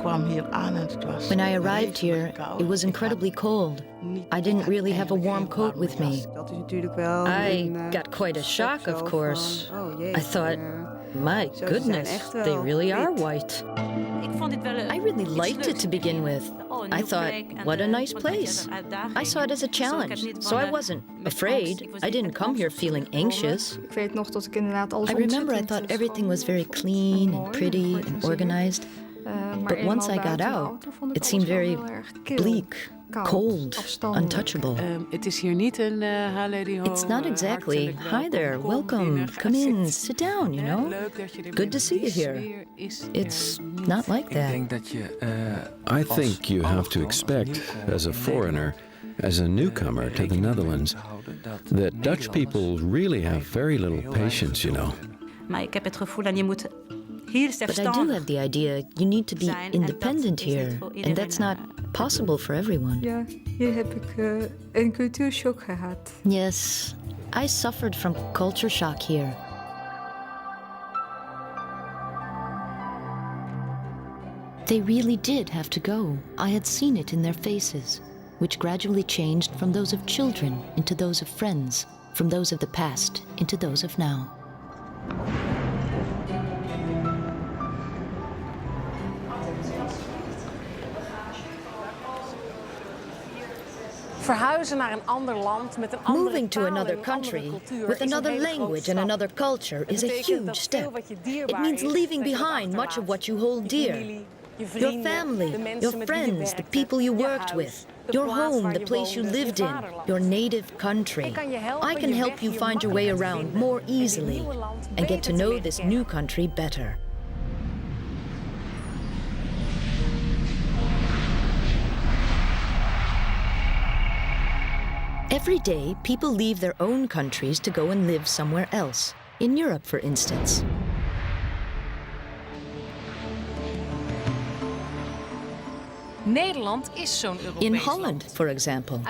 When I arrived here, it was incredibly cold. I didn't really have a warm coat with me. I got quite a shock, of course. I thought, my goodness, they really are white. I really liked it to begin with. I thought, what a nice place. I saw it as a challenge, so I wasn't afraid. I didn't come here feeling anxious. I remember I thought everything was very clean and pretty and organized. But once I got out, it seemed very bleak, cold, untouchable. It's not exactly, hi there, welcome, come in, sit down, you know? Good to see you here. It's not like that. I think you have to expect, as a foreigner, as a newcomer to the Netherlands, that Dutch people really have very little patience, you know. But I do have the idea you need to be independent here, and that's not possible for everyone. Yes, I suffered from culture shock here. They really did have to go. I had seen it in their faces, which gradually changed from those of children into those of friends, from those of the past into those of now. Moving to another country with another language and another culture is a huge step. It means leaving behind much of what you hold dear. Your family, your friends, the people you worked with, your home, the place you lived in, your native country. I can help you find your way around more easily and get to know this new country better. Every day, people leave their own countries to go and live somewhere else, in Europe, for instance. In Holland, for example,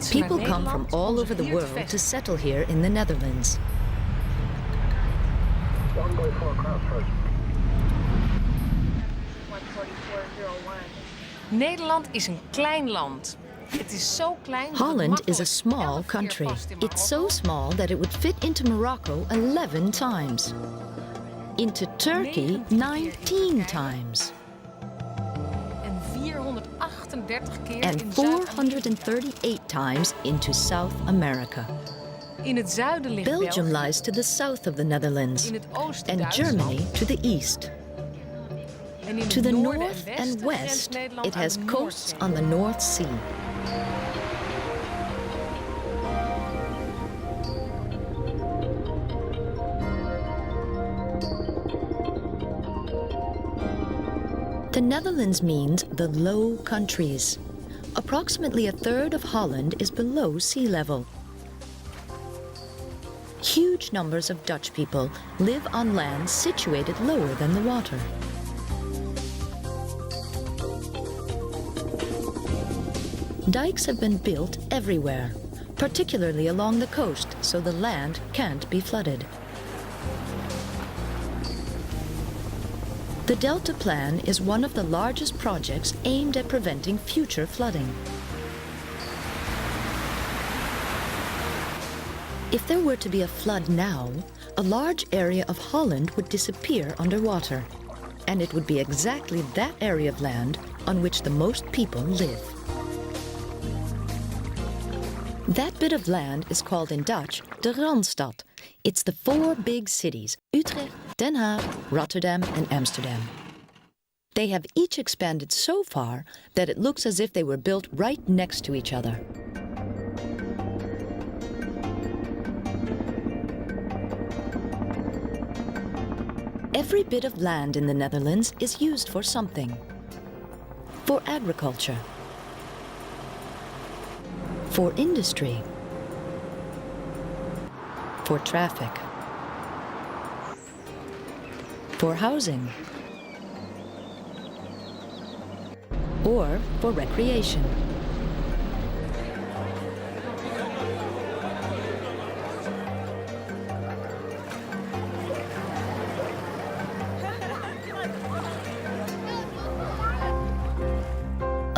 people come from all over the world to settle here in the Netherlands. Holland is a small country. It's so small that it would fit into Morocco 11 times. Into Turkey 19 times. And 438 times into South America. Belgium lies to the south of the Netherlands, and Germany to the east. To the north and west, it has coasts on the North Sea. The Netherlands means the Low Countries. Approximately a third of Holland is below sea level. Huge numbers of Dutch people live on land situated lower than the water. Dikes have been built everywhere, particularly along the coast, so the land can't be flooded. The Delta Plan is one of the largest projects aimed at preventing future flooding. If there were to be a flood now, a large area of Holland would disappear underwater, and it would be exactly that area of land on which the most people live. That bit of land is called in Dutch de Randstad. It's the 4 big cities, Utrecht, Den Haag, Rotterdam and Amsterdam. They have each expanded so far that it looks as if they were built right next to each other. Every bit of land in the Netherlands is used for something. For agriculture. For industry. For traffic. For housing. Or for recreation.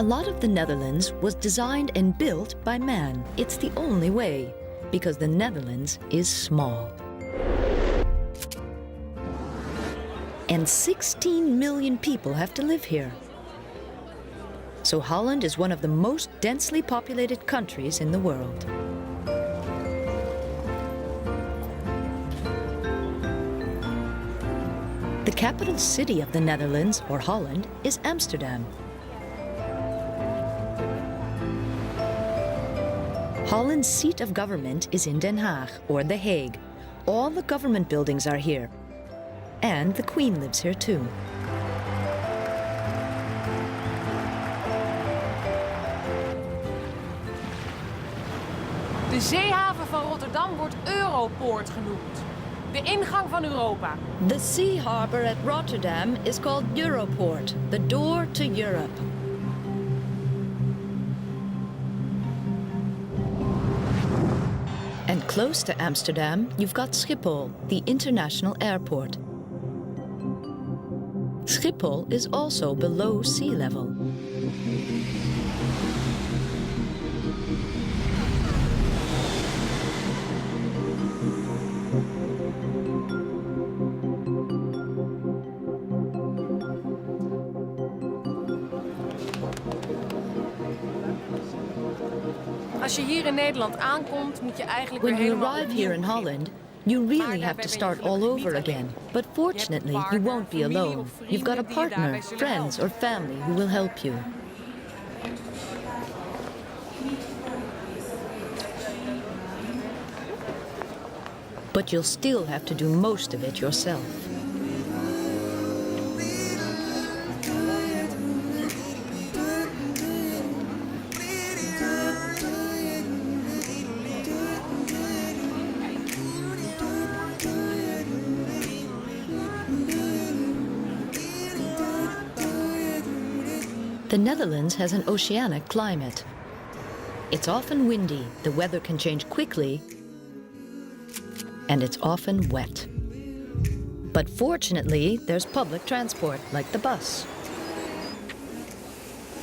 A lot of the Netherlands was designed and built by man. It's the only way, because the Netherlands is small. And 16 million people have to live here. So Holland is one of the most densely populated countries in the world. The capital city of the Netherlands, or Holland, is Amsterdam. Holland's seat of government is in Den Haag, or The Hague. All the government buildings are here. And the Queen lives here too. De zeehaven van Rotterdam wordt Europoort genoemd. De ingang van Europa. The sea harbor at Rotterdam is called Europort, the door to Europe. And close to Amsterdam, you've got Schiphol, the international airport. Schiphol is also below sea level. Als je hier in Nederland aankomt, moet je eigenlijk weer When you helemaal arrive here in opnieuw Holland, you really have to start all over again. But fortunately, you won't be alone. You've got a partner, friends, or family who will help you. But you'll still have to do most of it yourself. The Netherlands has an oceanic climate. It's often windy, the weather can change quickly, and it's often wet. But fortunately, there's public transport, like the bus.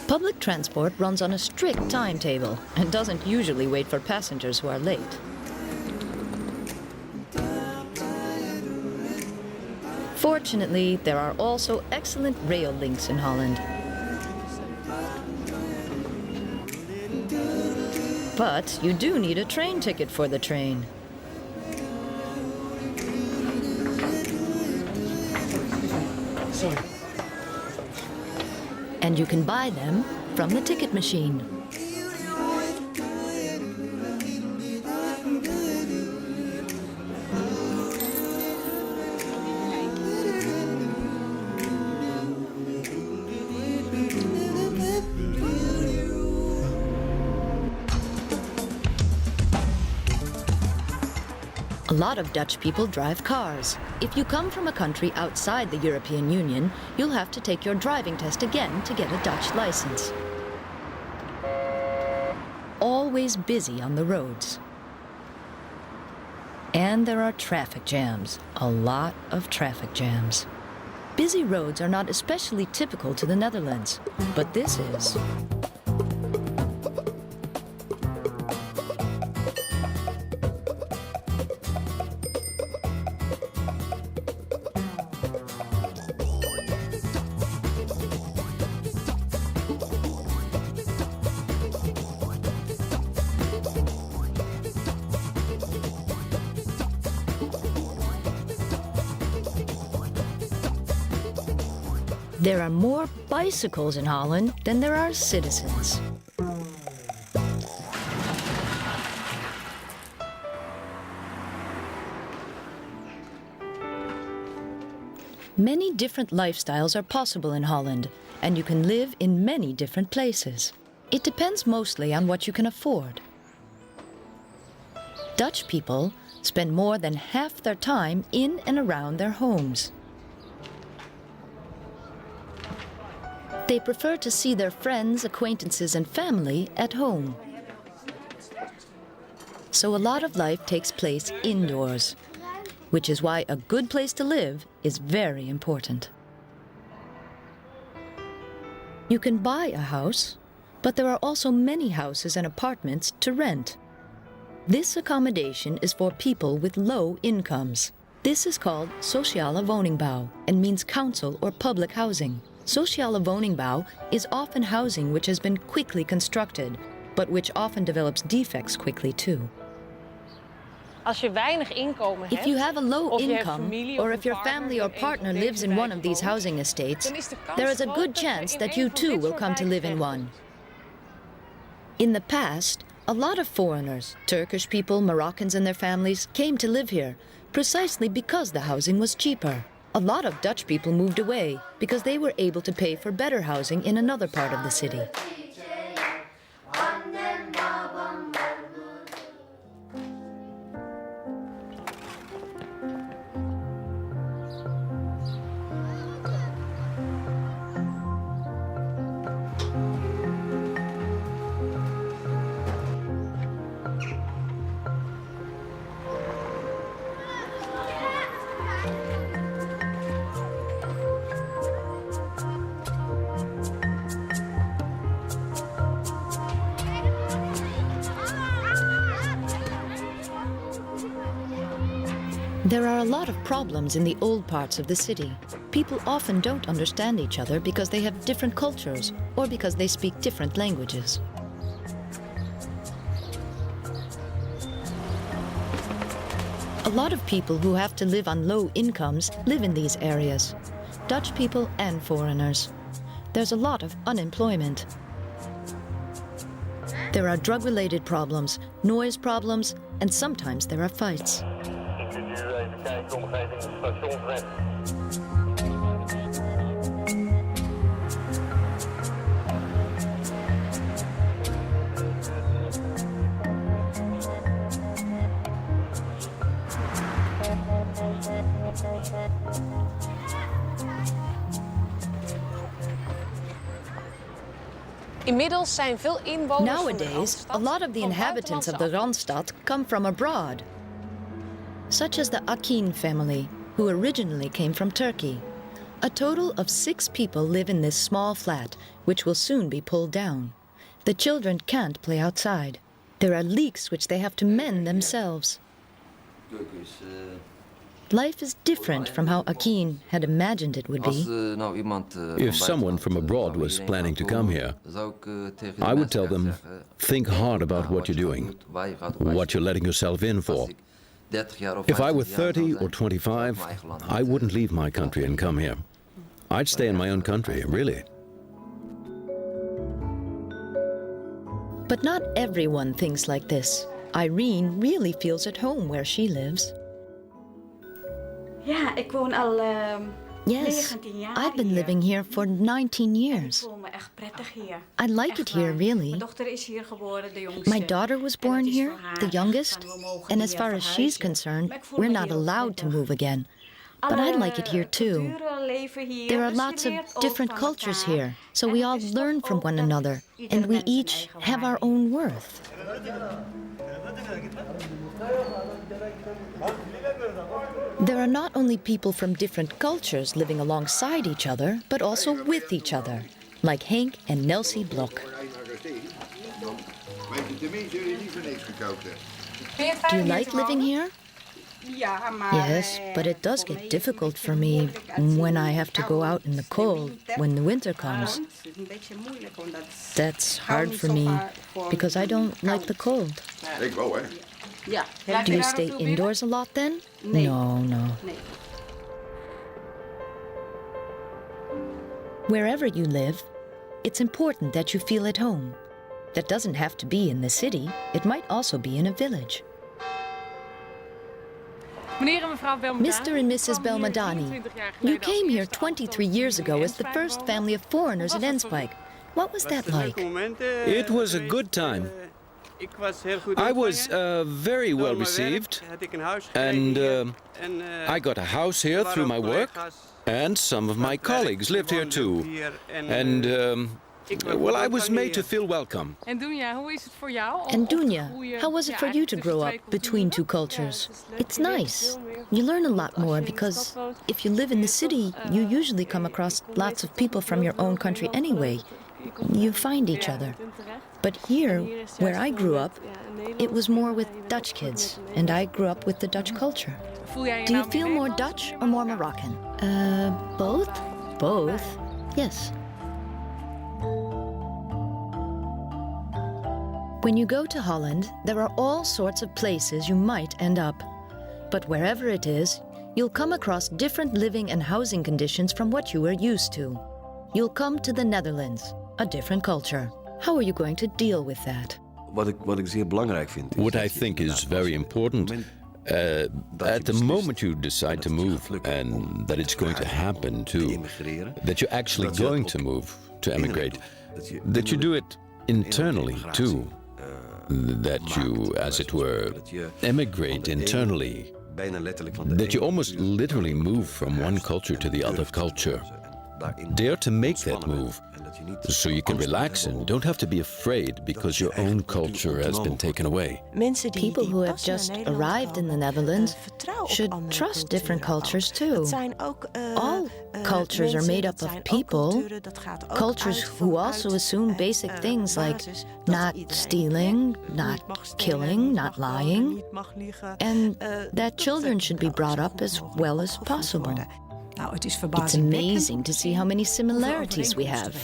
Public transport runs on a strict timetable and doesn't usually wait for passengers who are late. Fortunately, there are also excellent rail links in Holland. But you do need a train ticket for the train. And you can buy them from the ticket machine. A lot of Dutch people drive cars. If you come from a country outside the European Union, you'll have to take your driving test again to get a Dutch license. Always busy on the roads. And there are traffic jams, a lot of traffic jams. Busy roads are not especially typical to the Netherlands, but this is. There are more bicycles in Holland than there are citizens. Many different lifestyles are possible in Holland, and you can live in many different places. It depends mostly on what you can afford. Dutch people spend more than half their time in and around their homes. They prefer to see their friends, acquaintances, and family at home. So a lot of life takes place indoors, which is why a good place to live is very important. You can buy a house But there are also many houses and apartments to rent. This accommodation is for people with low incomes. This is called sociale woningbouw and means council or public housing. Sociale woningbouw is often housing which has been quickly constructed, but which often develops defects quickly too. Als je weinig inkomen If you have a low of je hebt income, familie or of if your een partner family die or in een partner van lives deze in one of wijken these woont, housing estates, dan is de kans there is a groot good dat je chance in that een you van too dit will soort come to wijken live in one. terechtkomt. In the past, a lot of foreigners, Turkish people, Moroccans and their families, came to live here, precisely because the housing was cheaper. A lot of Dutch people moved away because they were able to pay for better housing in another part of the city. There are a lot of problems in the old parts of the city. People often don't understand each other because they have different cultures or because they speak different languages. A lot of people who have to live on low incomes live in these areas, Dutch people and foreigners. There's a lot of unemployment. There are drug-related problems, noise problems, and sometimes there are fights. Even kijken, omgeving stationsweg. Inmiddels zijn veel inwoners van de Nowadays, Randstad a lot of the van inhabitants of the buitenlandse Randstad come from abroad, such as the Akin family, who originally came from Turkey. A total of 6 people live in this small flat, which will soon be pulled down. The children can't play outside. There are leaks which they have to mend themselves. Life is different from how Akin had imagined it would be. If someone from abroad was planning to come here, I would tell them, think hard about what you're doing, what you're letting yourself in for. If I were 30 or 25, I wouldn't leave my country and come here. I'd stay in my own country, really. But not everyone thinks like this. Irene really feels at home where she lives. Ja, ik woon al Yes, 19 jaar I've been hier. living here for 19 Ik years. voel me echt prettig hier. I like Echt it here, waar. really. Mijn dochter is hier geboren, de jongste. My daughter was En born het is here, voor haar the youngest, van, we mogen and as hier far as she's verhuizen. concerned, Maar ik voel we're me not hier ook allowed to prettig. move again. But I Alle like it here too. culturen leven hier, There are dus je lots of leert ook different van cultures elkaar. here, so En we het all is learn toch from ook one dat another, ieder and we mens zijn each eigen have our waarde own worth. There are not only people from different cultures living alongside each other, but also with each other, like Henk and Nelsie Blok. Do you like living here? Ja, maar, Yes, but it does get difficult for me when I have to go out in the cold when the winter comes. That's hard for me because I don't like the cold. Ik wel, hè? Ja. Do you stay indoors a lot then? Nee. No. Nee. Wherever you live, it's important that you feel at home. That doesn't have to be in the city. It might also be in a village. Meneer en mevrouw Belmadani. Mr. and Mrs. Belmadani, you came here 23 years ago as the first family of foreigners in Enspike. What was that like? It was a good time. I was very well received, and I got a house here through my work, and some of my colleagues lived here too. And, well, I was made to feel welcome. En Dunja, hoe is het voor jou? om And op te Dunya, groeien, how was it ja, for you to eigenlijk grow tussen up twee between two culturen? cultures? Ja, het is leuk. It's Je leert nice. veel meer. You learn a lot Als je more in de because stad woont, if you live in the city, you usually come across lots of people from your own country anyway, you find each other. But here, where I grew up, it was more with Dutch kids, and I grew up with the Dutch culture. Do you feel more Dutch or more Moroccan? Both? Both, yes. When you go to Holland, there are all sorts of places you might end up. But wherever it is, you'll come across different living and housing conditions from what you are used to. You'll come to the Netherlands, a different culture. How are you going to deal with that? What I think is very important, at the moment you decide to move, and that it's going to happen too, that you're actually going to move, to emigrate, that you do it internally too, that you, as it were, emigrate internally, that you almost literally move from one culture to the other culture. Dare to make that move, so you can relax and don't have to be afraid because your own culture has been taken away. People who have just arrived in the Netherlands should trust different cultures too. All cultures are made up of people, cultures who also assume basic things like not stealing, not killing, not lying, and that children should be brought up as well as possible. It's amazing to see how many similarities we have,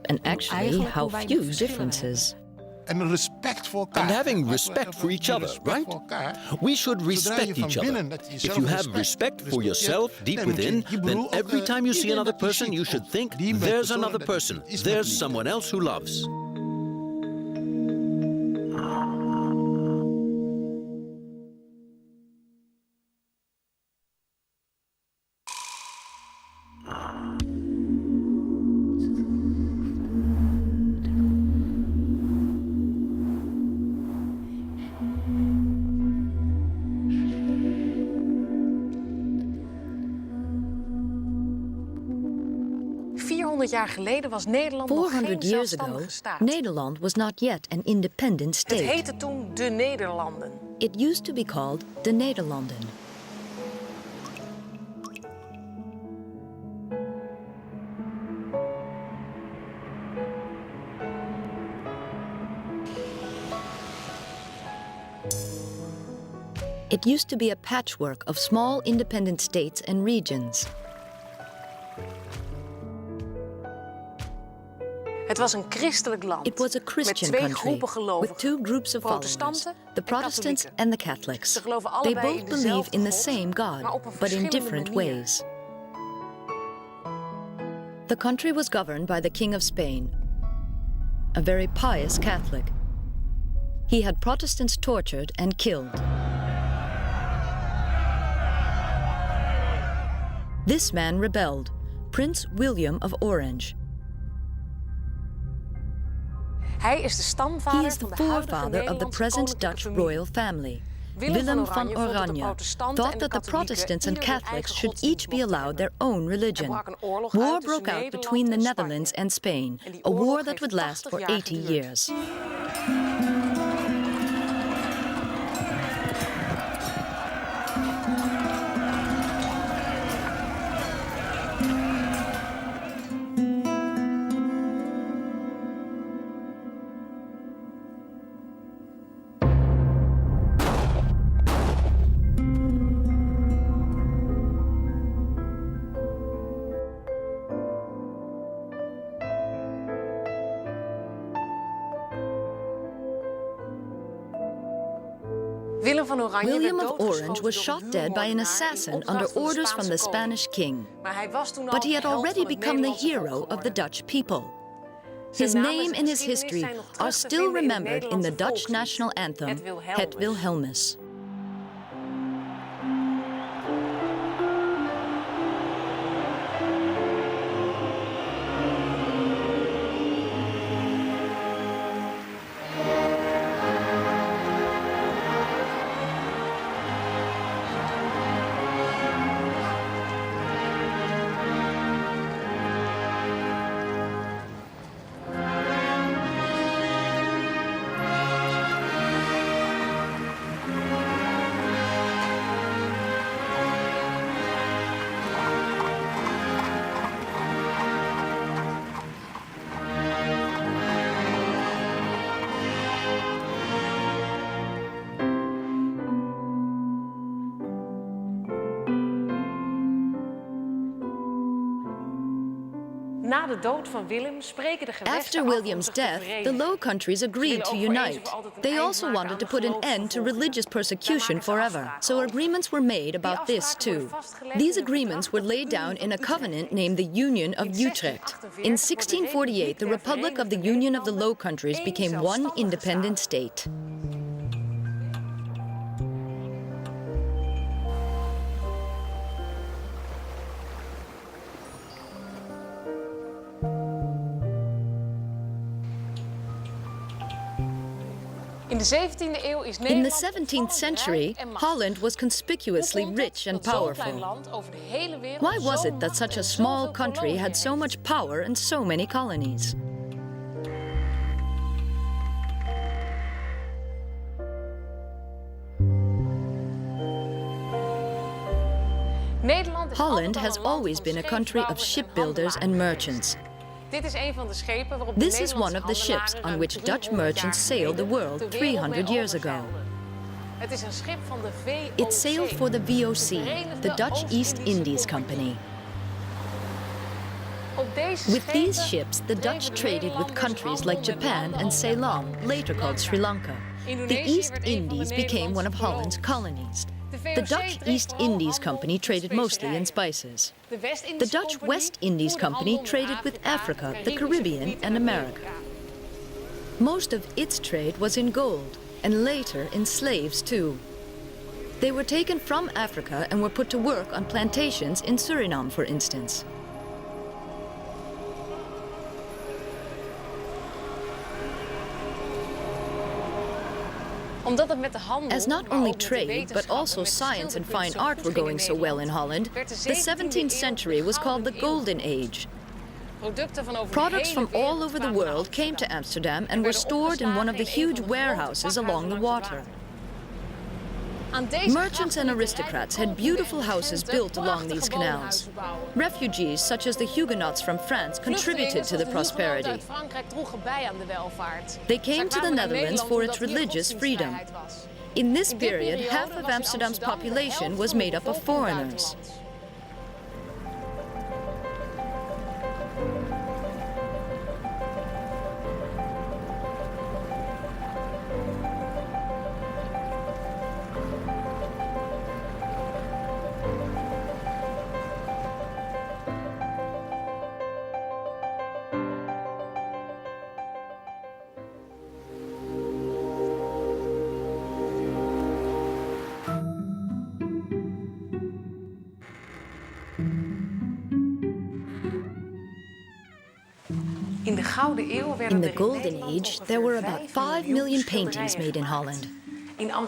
and actually how few differences. And having respect for each other, right? We should respect each other. If you have respect for yourself deep within, then every time you see another person, you should think, there's another person, there's someone else who loves. Jaar geleden was Nederland nog geen 400 years ago, zelfstandige staat. Nederland was not yet an independent Het state. heette toen de Nederlanden. It used to be called the Nederlanden. It used to be a patchwork of small independent states and regions. Het was een christelijk land. It was a Christian met twee country groepen gelovigen, with two groups of followers, protestanten the en Protestants katholieken. and the Catholics. Ze geloven They allebei both in believe dezelfde in the God, same maar God, op een but in verschillende different manier. ways. The country was governed by the King of Spain, a very pious Catholic. He had Protestants tortured and killed. This man rebelled, Prince William of Orange. Hij is de stamvader He is the van de huidige forefather of the Nederlandse present koninklijke Dutch familie. royal family. Willem Willem van van Oranje vond dat de Oranje protestanten thought en that the katholieken Protestants and ieder hun Catholics eigen should each be godsdienst allowed their mochten own religion. Er brak een oorlog War uit tussen broke out Nederland between the en Netherlands Spanje. and Spain, En die a oorlog war heeft that would last 80 for jaar 80 geduurd. years. Willem van Oranje William werd of doodgeschoten Orange was door shot een dead by an huurmoordenaar assassin in opdracht under van de orders from the Spaanse koning. Spanish king. Maar hij was toen al But he had de held already van het become the Nederlandse volk hero of the geworden. Dutch people. Zijn His naam en name zijn and his geschiedenis history zijn nog terug are te still vinden in het remembered in the Nederlandse Dutch volkslied, national anthem, Het Wilhelmus. Het Wilhelmus. Na de dood van Willem spreken de gewesten After af om William's zich te death, the verenigen. Low Countries agreed to unite. They also wanted to put an end to religious persecution forever, so agreements were made about this too. These agreements were laid down in a covenant named the Union of Utrecht. In 1648, the Republic of the Union of the Low Countries became one independent state. In de 17e eeuw is In Nederland the 17th century, Holland was conspicuously rich and powerful. Why was it that such a small country had so much power and so many colonies? Holland has always been a country of shipbuilders and merchants. This is one of the ships on which Dutch merchants sailed the world 300 years ago. It sailed for the VOC, the Dutch East Indies Company. With these ships, the Dutch traded with countries like Japan and Ceylon, later called Sri Lanka. The East Indies became one of Holland's colonies. The Dutch East Indies Company traded mostly in spices. The Dutch West Indies Company traded with Africa, the Caribbean, and America. Most of its trade was in gold, and later in slaves too. They were taken from Africa and were put to work on plantations in Suriname, for instance. As not only trade, but also science and fine art were going so well in Holland, the 17th century was called the Golden Age. Products from all over the world came to Amsterdam and were stored in one of the huge warehouses along the water. Merchants and aristocrats had beautiful houses built along these canals. Refugees, such as the Huguenots from France, contributed to the prosperity. They came to the Netherlands for its religious freedom. In this period, half of Amsterdam's population was made up of foreigners. In the Golden Age, there were about 5 million paintings made in Holland.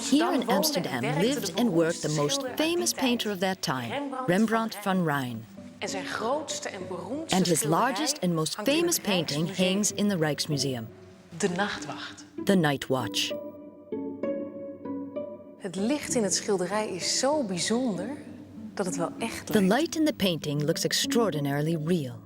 Here in Amsterdam lived and worked the most famous painter of that time, Rembrandt van Rijn. And his largest and most famous painting hangs in the Rijksmuseum. The Night Watch. Het licht in het schilderij is zo bijzonder dat het wel echt The lijkt. light in the painting looks extraordinarily real.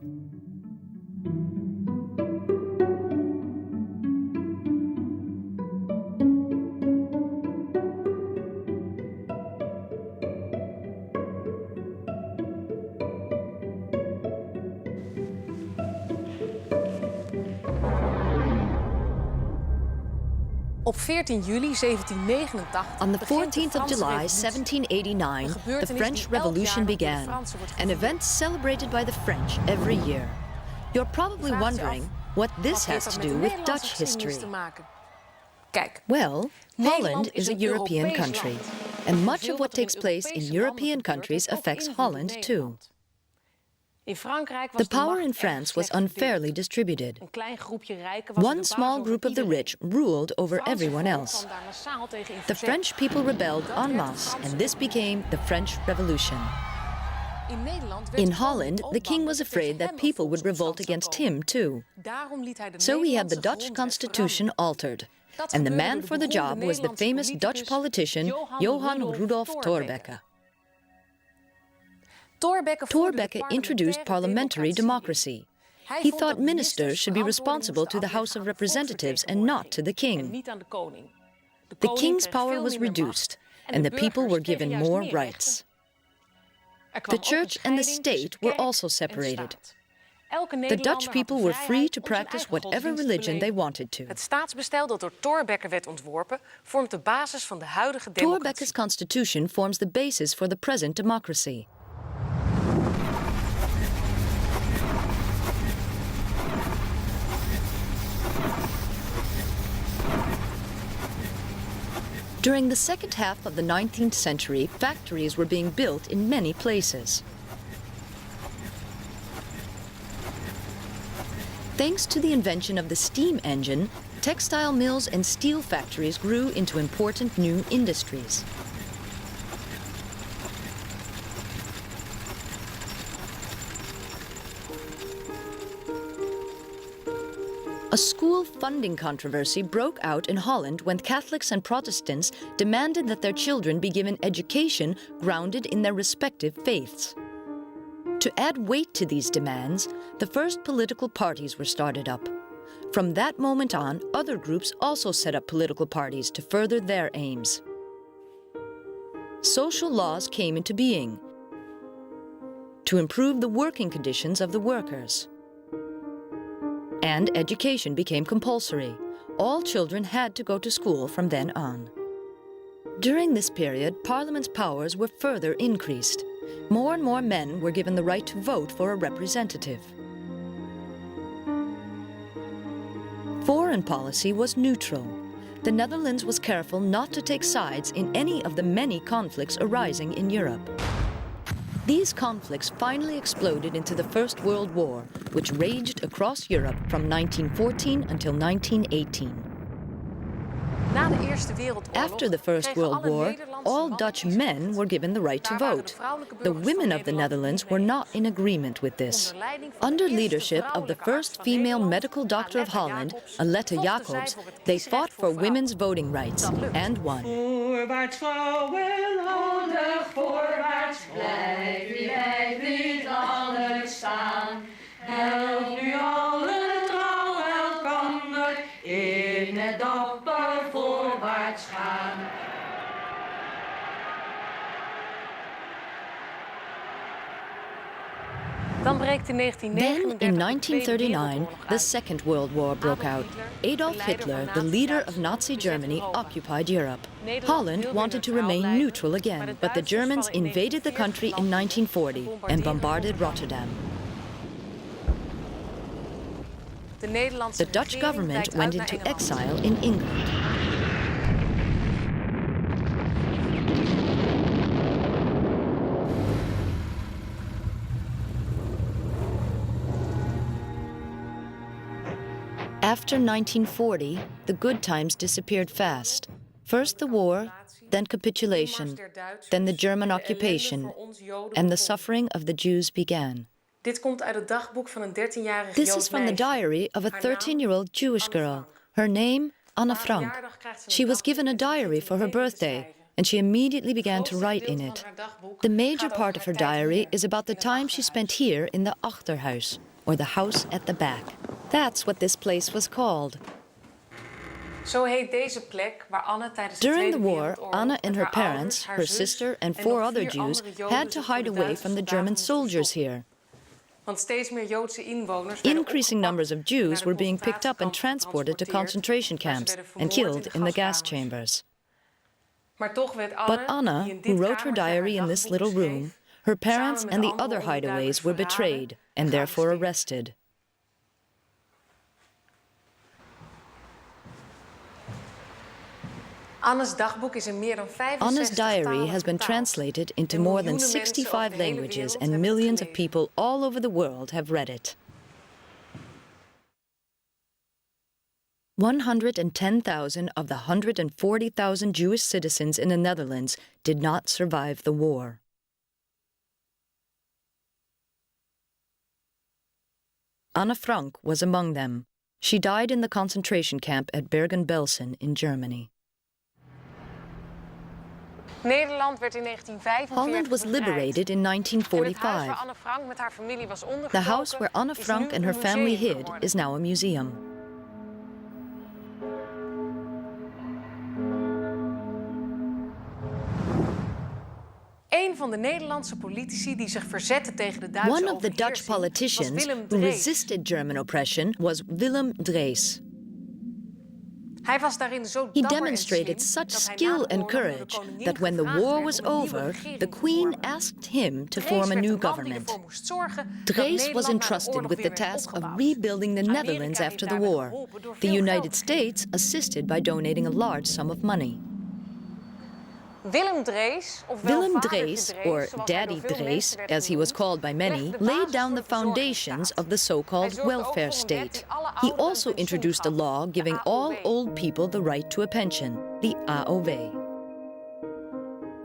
Op 14 juli 1789, On the 14th of July, 1789, the French Revolution began, an event celebrated by the French every year. You're probably wondering what this has to do with Dutch history. Well, Holland is a European country, and much of what takes place in European countries affects Holland too. The power in France was unfairly distributed. One small group of the rich ruled over everyone else. The French people rebelled en masse, and this became the French Revolution. In Holland, the king was afraid that people would revolt against him too. So he had the Dutch constitution altered, and the man for the job was the famous Dutch politician Johan Rudolf Thorbecke. Thorbecke introduced parliamentary democracy. He thought ministers should be responsible to the House of Representatives and not to the king. The king's power was reduced, and the people were given more rights. The church and the state were also separated. The Dutch people were free to practice whatever religion they wanted to. Het staatsbestel dat door Thorbecke werd ontworpen vormt de basis van de huidige democratie. Thorbecke's constitution forms the basis for the present democracy. During the second half of the 19th century, factories were being built in many places. Thanks to the invention of the steam engine, textile mills and steel factories grew into important new industries. A school funding controversy broke out in Holland when Catholics and Protestants demanded that their children be given education grounded in their respective faiths. To add weight to these demands, the first political parties were started up. From that moment on, other groups also set up political parties to further their aims. Social laws came into being to improve the working conditions of the workers. And education became compulsory. All children had to go to school from then on. During this period, Parliament's powers were further increased. More and more men were given the right to vote for a representative. Foreign policy was neutral. The Netherlands was careful not to take sides in any of the many conflicts arising in Europe. These conflicts finally exploded into the First World War, which raged across Europe from 1914 until 1918. Na de Eerste Wereldoorlog After the First World War, all Dutch men were given the right to vote. The women of the Netherlands were not in agreement with this. Under leadership of the first female medical doctor of Holland, Aletta Jacobs, they fought for women's voting rights and won. Voorwaarts vrouwen, houden voorwaarts, blijf niet alles staan. Help nu allen trouw elkander, in het dapper voorwaarts gaan. Dan breekt in Then, in 1939, the Second World War broke out. Adolf Hitler, the leader of Nazi Germany, occupied Europe. Holland wanted to remain neutral again, but the Germans invaded the country in 1940 and bombarded Rotterdam. The Dutch government went into exile in England. After 1940, the good times disappeared fast. First the war, then capitulation, then the German occupation, and the suffering of the Jews began. Dit komt uit het dagboek van een 13-jarige This is from the diary of a 13-year-old Jewish girl. Her name, Anne Frank. She was given a diary for her birthday, and she immediately began to write in it. The major part of her diary is about the time she spent here in the Achterhuis, or the house at the back. That's what this place was called. Zo heet deze plek waar Anne tijdens de During Tweede the war, Wereldoorlog Anne and her met haar parents, ouders, haar her zus sister, and en 4 nog other 4 Jews andere Joden had to zich voor hide de away Duitsers from the vandaan German moesten soldiers verstoppen. here. Want steeds meer Joodse inwoners werden Increasing numbers of opgepakt, Jews naar de were being picked up and concentratiekampen transported to concentration waar ze camps werden and vermoord killed in the gas gaskamers. chambers. Maar toch werd But die Anna, in dit who wrote her kamertje haar diary in this dagboek little schreef, room, her parents samen met and the andere other hideaways onduidelijk were verraden betrayed and therefore arrested. Anne's dagboek is in meer dan 65 Anna's diary talen has been vertaald. translated into En more than miljoenen mensen over 65 de hele languages wereld and hebben het millions of gelezen. people all over the world have read it. 110,000 of the 140,000 Jewish citizens in the Netherlands did not survive the war. Anne Frank was among them. She died in the concentration camp at Bergen-Belsen in Germany. Nederland werd in 1945 Holland was bevrijd. liberated in En het huis waar 1945. Anne Frank met haar familie was The ondergedoken house where Anne is Frank nu and her een family museum hid geworden. is now a museum. Een van de Nederlandse politici die zich verzetten tegen de Duitse One of the Dutch overheersing was politicians Willem who Drees. resisted German oppression was Willem Drees. Hij was daarin zo He dapper en demonstrated slim such dat hij na skill de and oorlog door de courage koningin that when the gevraagd war werd was om een nieuwe over, regering the te Queen vormen. asked him to Drees form a werd de new man die government. ervoor moest zorgen dat Drees Nederland was na de entrusted oorlog with the weer werd task of opgebouwd. rebuilding the Amerika Netherlands heeft after the daarbij war. geholpen door The veel United geld te States assisted by donating a large sum of money. Willem Drees, ofwel Willem vadertje Drees, Drees, or zoals hij Daddy door veel Drees, mensen werd as he was genoemd, called by many, legde de laid basis down voor the de foundations verzorgingsstaat. of the so-called Hij zorgde ook welfare voor een wet state. die alle He ouderen een also pensioen introduced a gaf, law de giving all AOW. old people the right to a pension, the AOW.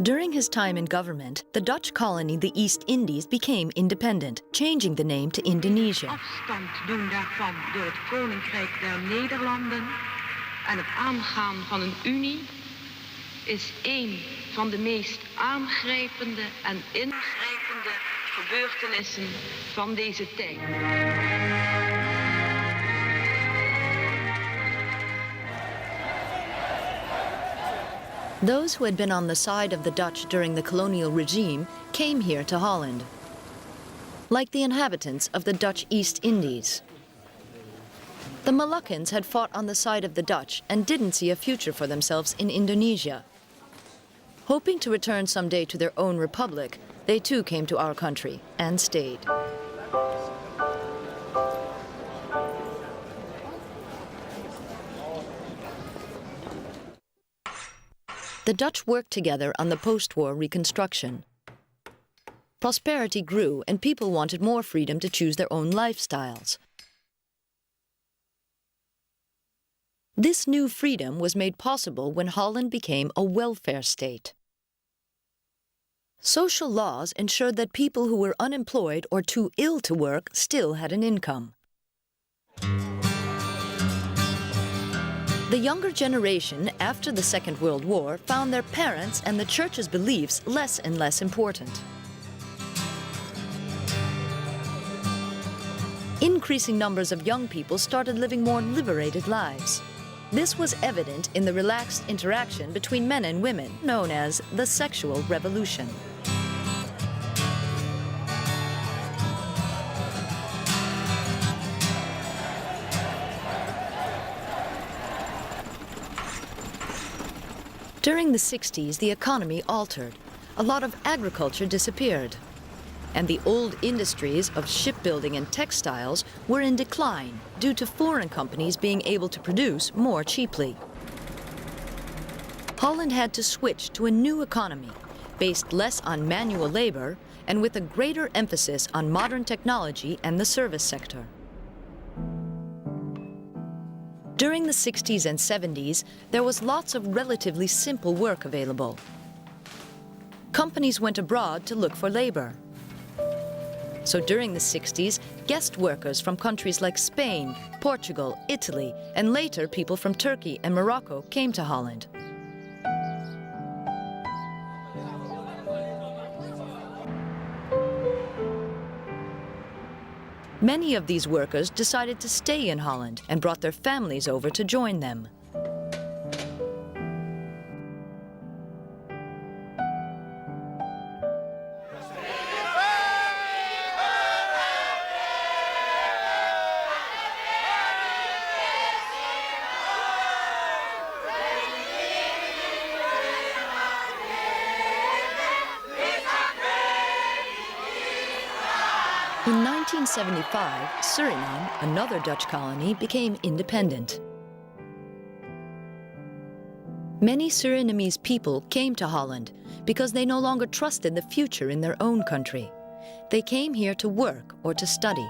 During his time in government, the Dutch colony, the East Indies, became independent, changing the name to Indonesia. Afstand doen daarvan door het Koninkrijk der Nederlanden en het aangaan van een unie is een van de meest aangrijpende en ingrijpende gebeurtenissen van deze tijd. Those who had been on the side of the Dutch during the colonial regime came here to Holland, like the inhabitants of the Dutch East Indies. The Moluccans had fought on the side of the Dutch and didn't see a future for themselves in Indonesia. Hoping to return someday to their own republic, they too came to our country and stayed. The Dutch worked together on the post-war reconstruction. Prosperity grew and people wanted more freedom to choose their own lifestyles. This new freedom was made possible when Holland became a welfare state. Social laws ensured that people who were unemployed or too ill to work still had an income. The younger generation, after the Second World War, found their parents' and the Church's beliefs less and less important. Increasing numbers of young people started living more liberated lives. This was evident in the relaxed interaction between men and women, known as the sexual revolution. During the 60s, the economy altered. A lot of agriculture disappeared. And the old industries of shipbuilding and textiles were in decline due to foreign companies being able to produce more cheaply. Holland had to switch to a new economy, based less on manual labor and with a greater emphasis on modern technology and the service sector. During the 60s and 70s, there was lots of relatively simple work available. Companies went abroad to look for labor. So during the 60s, guest workers from countries like Spain, Portugal, Italy, and later people from Turkey and Morocco came to Holland. Many of these workers decided to stay in Holland and brought their families over to join them. In 1975, Suriname, another Dutch colony, became independent. Many Surinamese people came to Holland because they no longer trusted the future in their own country. They came here to work or to study.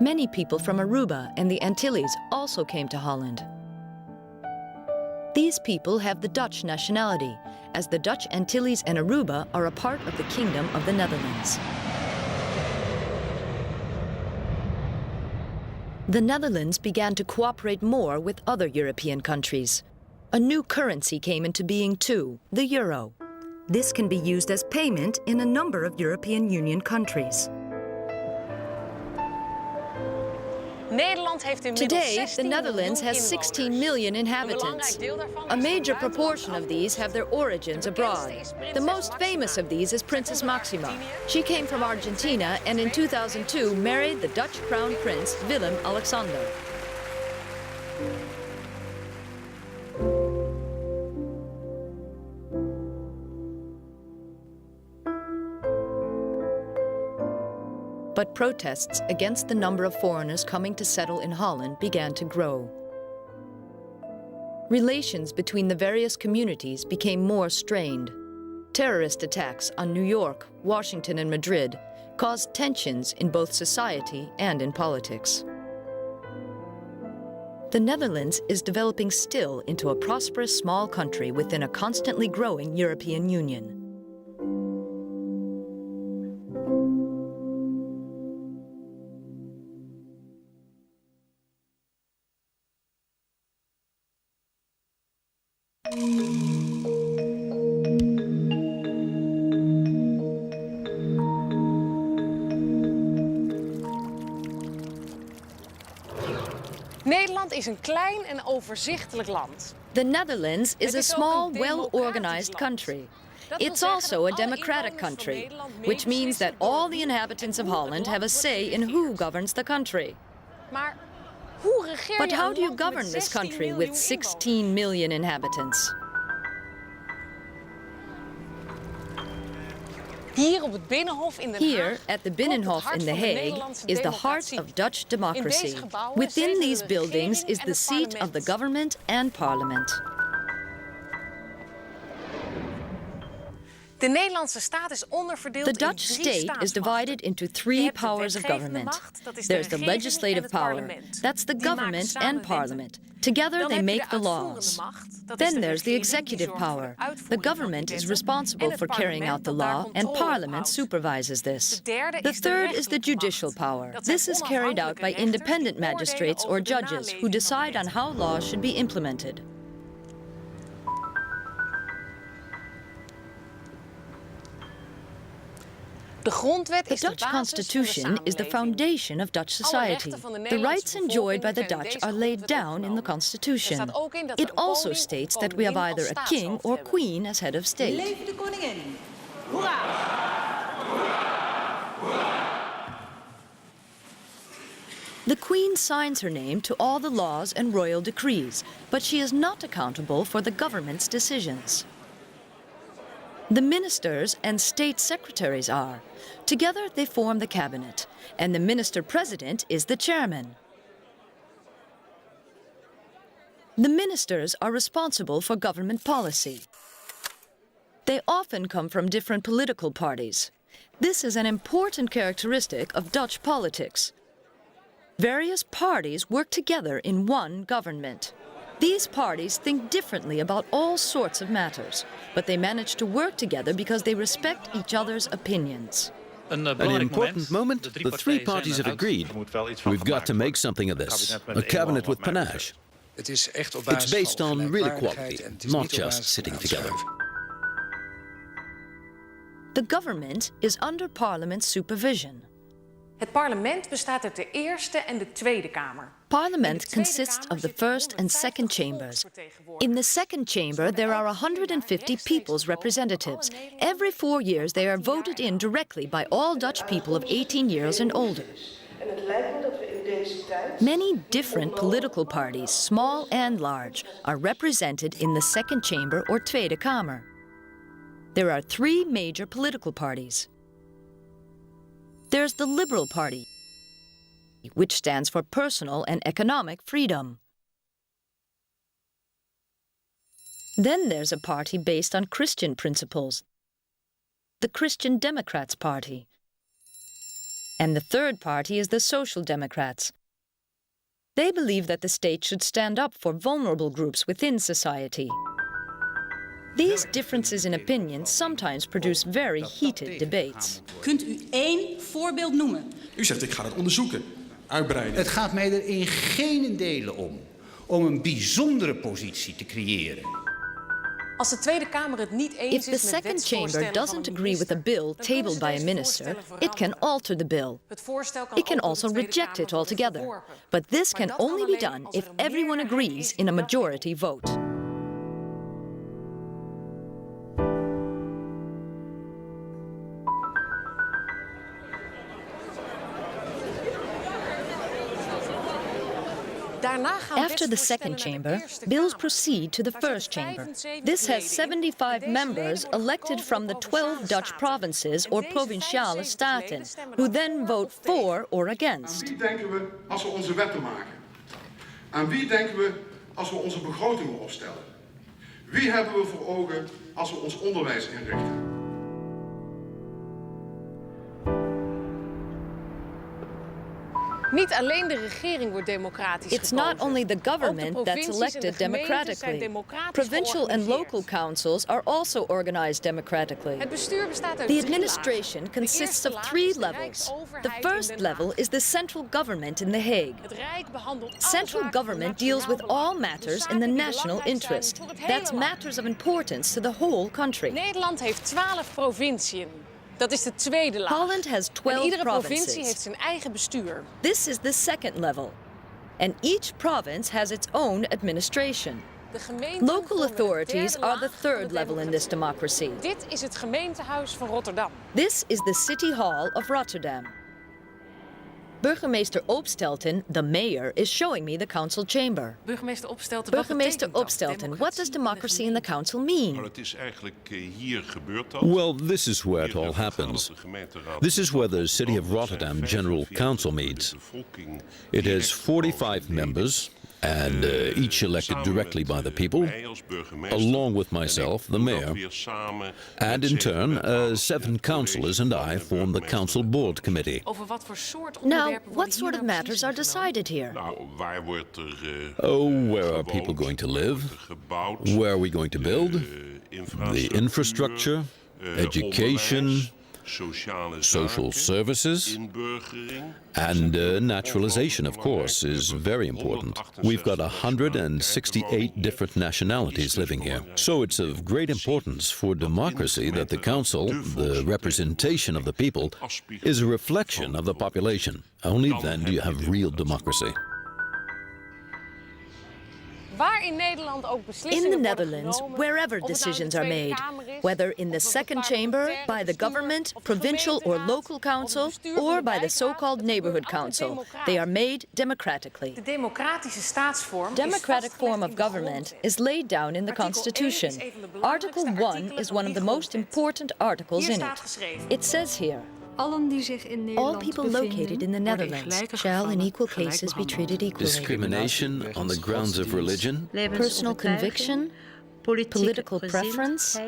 Many people from Aruba and the Antilles also came to Holland. These people have the Dutch nationality, as the Dutch Antilles and Aruba are a part of the Kingdom of the Netherlands. The Netherlands began to cooperate more with other European countries. A new currency came into being too, the euro. This can be used as payment in a number of European Union countries. Nederland heeft inmiddels Today, the 16 Netherlands miljoen has 16 inwoners. million Een inhabitants. belangrijk deel daarvan A is van major het proportion of buitenland these have their origins abroad. The most famous of these is Princess Maxima. She came from Argentina and in 2002 married the Dutch crown prince Willem-Alexander. But protests against the number of foreigners coming to settle in Holland began to grow. Relations between the various communities became more strained. Terrorist attacks on New York, Washington, and Madrid caused tensions in both society and in politics. The Netherlands is developing still into a prosperous small country within a constantly growing European Union. Nederland is een klein en overzichtelijk land. The Netherlands is a is ook small, een well-organized democratisch country. Dat wil It's zeggen also dat a alle democratic inwoners van country, Nederland which means that meebeslissen all door the wie inhabitants of en hoe het Holland land have a wordt say in who geregeerd. governs the country. Maar hoe regeer But je how een do you land met govern this 16 country miljoen with inwoners? 16 million inhabitants? Hier op het Binnenhof in Den Here, Haag at the klopt het Binnenhof hart in The van de Hague, Nederlandse is the heart democratie. of Dutch In democracy. deze gebouwen Within zetelen these de buildings regering is en the het seat of the parlement. government and parliament. De Nederlandse staat is onderverdeeld The in Dutch 3 state is staatsmachten. divided into Je 3 hebt de powers of wetgevende government. macht, dat is de There's the regering en legislative het power. parlement. That's the Die maken government samen and wetten. parliament. Together Dan they heb je make de the uitvoerende laws. macht, dat is Then de there's the regering, die executive zorgt voor power. het The uitvoeren van government die is wetten. responsible En het for carrying out parlement the dat daar law, and controle op parliament houdt. supervises this. De derde The is de third is the rechterlijke judicial macht. power. Dat zijn This is carried out by onafhankelijke rechters independent die magistrates or oordelen over de judges who naleving van decide on wetten. how laws should be implemented. De grondwet The is de Dutch basis Constitution van de is the samenleving. foundation of Dutch Alle society. rechten van de The Nederlandse rights enjoyed by the bevolking Dutch zijn are in deze laid down in the grondwet Constitution. Er staat ook in dat we It een also koning of states that we have koningin either a als king staatshoofd or hebben. queen as head of state. Leven de koningin. Hoera! The Queen signs her name to all the laws and royal decrees, but she is not accountable for the government's decisions. The ministers and state secretaries are. Together they form the cabinet, and the minister-president is the chairman. The ministers are responsible for government policy. They often come from different political parties. This is an important characteristic of Dutch politics. Various parties work together in one government. These parties think differently about all sorts of matters, but they manage to work together because they respect each other's opinions. An important moment, the three parties have agreed. We've got to make something of this. A cabinet with panache. It's based on real equality, not just sitting together. The government is under Parliament's supervision. Het parlement bestaat uit de Eerste en de Tweede Kamer. Parliament consists of the first and second chambers. In the second chamber, there are 150 people's representatives. Every 4 years, they are voted in directly by all Dutch people of 18 years and older. Many different political parties, small and large, are represented in the second chamber or Tweede Kamer. There are 3 major political parties. There's the Liberal Party, which stands for personal and economic freedom. Then there's a party based on Christian principles, the Christian Democrats Party. And the third party is the Social Democrats. They believe that the state should stand up for vulnerable groups within society. These differences in opinion sometimes produce very heated debates. Kunt u één voorbeeld noemen? U zegt ik ga het onderzoeken, uitbreiden. Het gaat mij er in geen delen om een bijzondere positie te creëren. Als de Tweede Kamer het niet eens If the is met second chamber wetsvoorstellen van doesn't een agree with a minister, bill dan kunnen tabled ze by a deze minister, voorstellen it can veranderen. alter the bill. Het voorstel kan It can ook door de also Tweede reject Kamer it worden altogether. verworpen. But this Maar can dat only be alleen done als er if een everyone meerderheid agrees is in a die dat majority vote. Daarna gaan After the wetsvoorstellen second naar de chamber, Eerste bills Kamer. proceed to the Daar zitten first chamber. 75 This has leden in. 75 Deze members leden worden elected from the gekozen door 12 Dutch Provinciale provinces Staten. or En deze provinciale 75 staten, leden stemmen who dan then voor vote of tegen. for or Aan against. wie denken we als we onze wetten maken? Aan wie denken we als we onze begrotingen opstellen? Wie hebben we voor ogen als we ons onderwijs inrichten? Niet alleen de regering wordt democratisch It's gekozen. not only the government Ook de that's provincies en de elected gemeenten zijn democratically. democratisch Provincial and georganiseerd. local councils are also organized democratically. Het bestuur bestaat uit The drie administration lagen. consists De eerste of laag 3 is de levels. The Rijksoverheid in first Den level Haag. is the central government in The Hague. Het Rijk behandelt alle Central zaken van government deals with nationaal all belang. matters De in the zaken die national belangrijk zijn interest. voor het hele That's land. matters of importance to the whole country. Nederland heeft 12 provinciën. Dat is de tweede laag. Holland has En 12 iedere provincie provinces. heeft zijn eigen bestuur. This is the second level. And each province has its own administration. De gemeenten Local vormen de authorities derde are the laag van de third level in this democratie. democracy. Dit is het gemeentehuis van Rotterdam. This is the City Hall of Rotterdam. Burgemeester Opstelten, the mayor, is showing me the council chamber. Burgemeester Opstelten, Burgemeester Opstelten, what does democracy in the council mean? Het is eigenlijk hier gebeurt dat. Well, this is where it all happens. This is where the City of Rotterdam General Council meets. It has 45 members, and each elected directly by the people, along with myself, the mayor. And in turn, 7 councillors and I form the council board committee. Over wat voor soort Now, onderwerpen what worden sort hier of nou matters are beslissingen genomen? decided here? Nou, waar wordt er Oh, where are gewoond, people going to live? wordt er gebouwd, Where are we going to build? The infrastructure, education, onderwijs, sociale social zaken, services, inburgering. and naturalization, of course, is very important. We've got 168 different nationalities living here. So it's of great importance for democracy that the council, the representation of the people, is a reflection of the population. Only then do you have real democracy. Waar in Nederland ook beslissingen In the worden Netherlands, genomen, wherever of het nou in de decisions are Tweede made, Kamer is, whether in the of het second chamber, by the government, of de provincial or gemeenteraad, local of het council, bestuur van or de by the wijkraad, so-called het neighborhood gebeurt altijd council, they are made democratically. De democratische staatsvorm Democratic is form vastgelegd of in de government grondwet. is laid down in the Artikel 1 is Constitution. een van de belangrijkste Article 1 artikelen is van one of die the most grondwet. important articles Hier in staat it. geschreven. It says here, Allen die zich in all Nederland people located in the Netherlands shall in equal cases be treated equally. Discrimination on the grounds of religion, Personal conviction, political preference,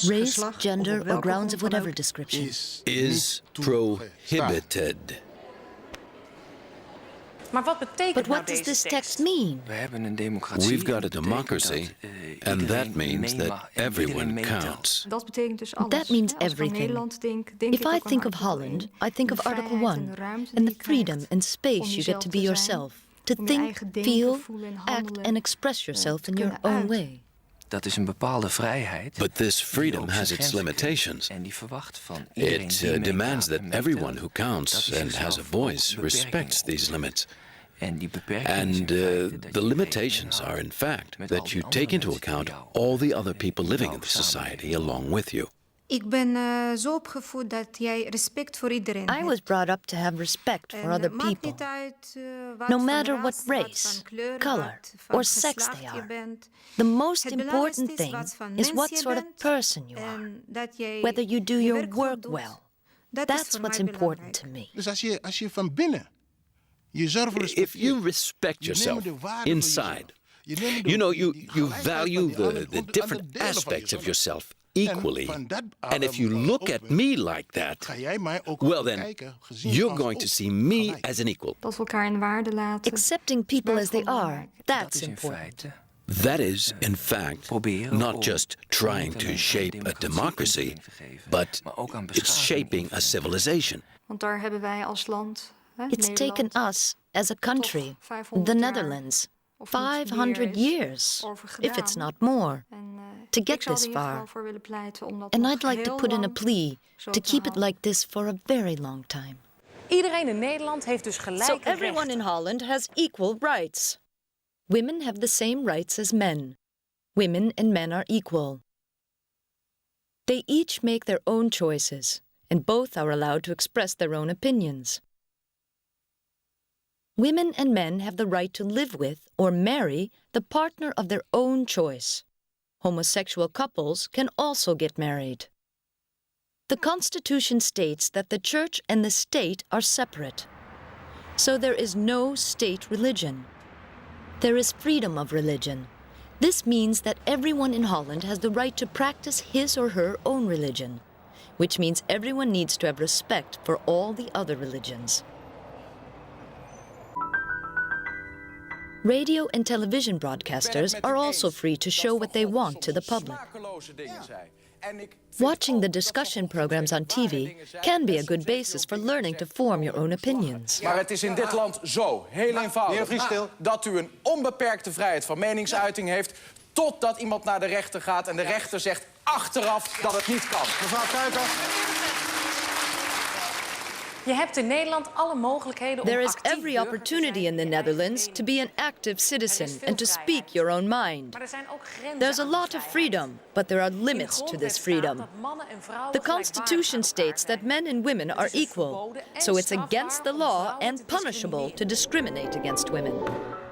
race, gender, or grounds of whatever description. is prohibited. Maar wat betekent But nou what does deze this tekst? text mean? We hebben een democratie. We've got a Dat betekent democracy, dat, and that iedereen means mee that mag en iedereen everyone meetelt. Dat counts. betekent dus alles. That means Als ik aan everything. Nederland denk If ik I ook aan think of artikel Holland, 1. I think of De Article vrijheid 1 en de ruimte and die the je freedom krijgt and space om you get jezelf to te be zijn, yourself, to om je think, eigen denken, feel, voelen en act handelen, and express yourself te in your kunnen own uiten. way. Dat is een bepaalde vrijheid. But this die freedom ook has zijn its grenzen kent. limitations. En die verwacht van iedereen It die demands meegaat that en everyone meetelt, who counts dat hij and has a zichzelf ook voice respects beperkingen these oplegt. limits. En die beperkingen And zijn feiten dat the je limitations rekening are in fact met al that die you take andere into mensen die account jou all the other people living in nauw the society samenleven. along with you. Ik ben zo opgevoed dat jij respect voor iedereen I was hebt. brought up to have respect for En other maakt niet people, uit wat no voor matter ras, what wat race, voor kleur, color, wat voor or sex geslacht they je are. bent. The most Het important belangrijkste is thing wat voor is mens what je sort of bent person you are, en dat jij whether you do je your werk goed work doet. well. Dat is That's voor what's mij important belangrijk. to me. Dus als je van binnen jezelf If respecteert, you respect je neemt yourself de waarde van inside, jezelf. you know, you gelijkheid value van die andere- the andere different delen van aspects of jezelf. yourself equally. van dat, And if you look at me like that, ga jij mij ook well then, kijken, gezien you're als going to ook see me gelijk. as an equal. Dat we elkaar in waarde laten. Accepting people as they are, belangrijk. Dat that's is in important. feite That is, in fact, proberen om not just trying niet to alleen aan shape a democracy, invulling te geven, but maar ook aan it's beschaving shaping a civilization. Want daar hebben wij als land, hè, It's Nederland, taken us as a country, 500 the jaar Netherlands, of niet 500 meer is years, over if it's gedaan. not more, En, to get this far. And I'd like to put in a plea to keep it like this for a very long time. Iedereen in Nederland heeft dus gelijke So everyone in Holland has equal rights. Women have the same rights as men. Women and men are equal. They each make their own choices, and both are allowed to express their own opinions. Women and men have the right to live with or marry the partner of their own choice. Homosexual couples can also get married. The Constitution states that the Church and the state are separate. So there is no state religion. There is freedom of religion. This means that everyone in Holland has the right to practice his or her own religion, which means everyone needs to have respect for all the other religions. Radio and television broadcasters are also free to show what they want to the public. Watching the discussion programs on TV can be a good basis for learning to form your own opinions. Maar het is in dit land zo, heel eenvoudig, dat u een onbeperkte vrijheid van meningsuiting heeft, totdat iemand naar de rechter gaat en de rechter zegt achteraf dat het niet kan. Mevrouw Kuiper. Je hebt in Nederland alle mogelijkheden om There is actief every opportunity in the Netherlands to be an active citizen and to speak your own mind. Maar er zijn ook grenzen. There's a lot of freedom, but there are limits to this freedom. The Constitution states that men and women are equal, so it's against the law and punishable to discriminate against women.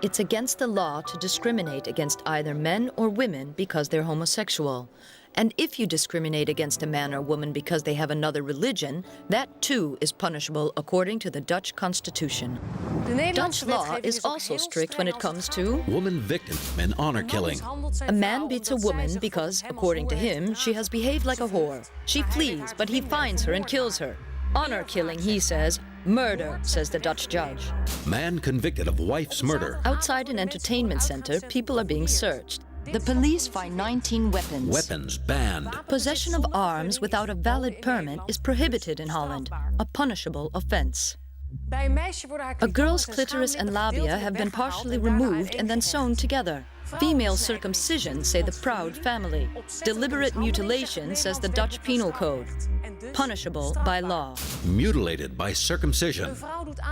It's against the law to discriminate against either men or women because they're homosexual. And if you discriminate against a man or woman because they have another religion, that too is punishable according to the Dutch Constitution. Dutch law is also strict when it comes to woman victim and honor killing. A man beats a woman because, according to him, she has behaved like a whore. She flees, but he finds her and kills her. Honor killing, he says. Murder, says the Dutch judge. Man convicted of wife's murder. Outside an entertainment center, people are being searched. The police find 19 weapons. Weapons banned. Possession of arms without a valid permit is prohibited in Holland, a punishable offense. A girl's clitoris and labia have been partially removed and then sewn together. Female circumcision, say the Proud family. Deliberate mutilation, says the Dutch Penal Code. Punishable by law. Mutilated by circumcision.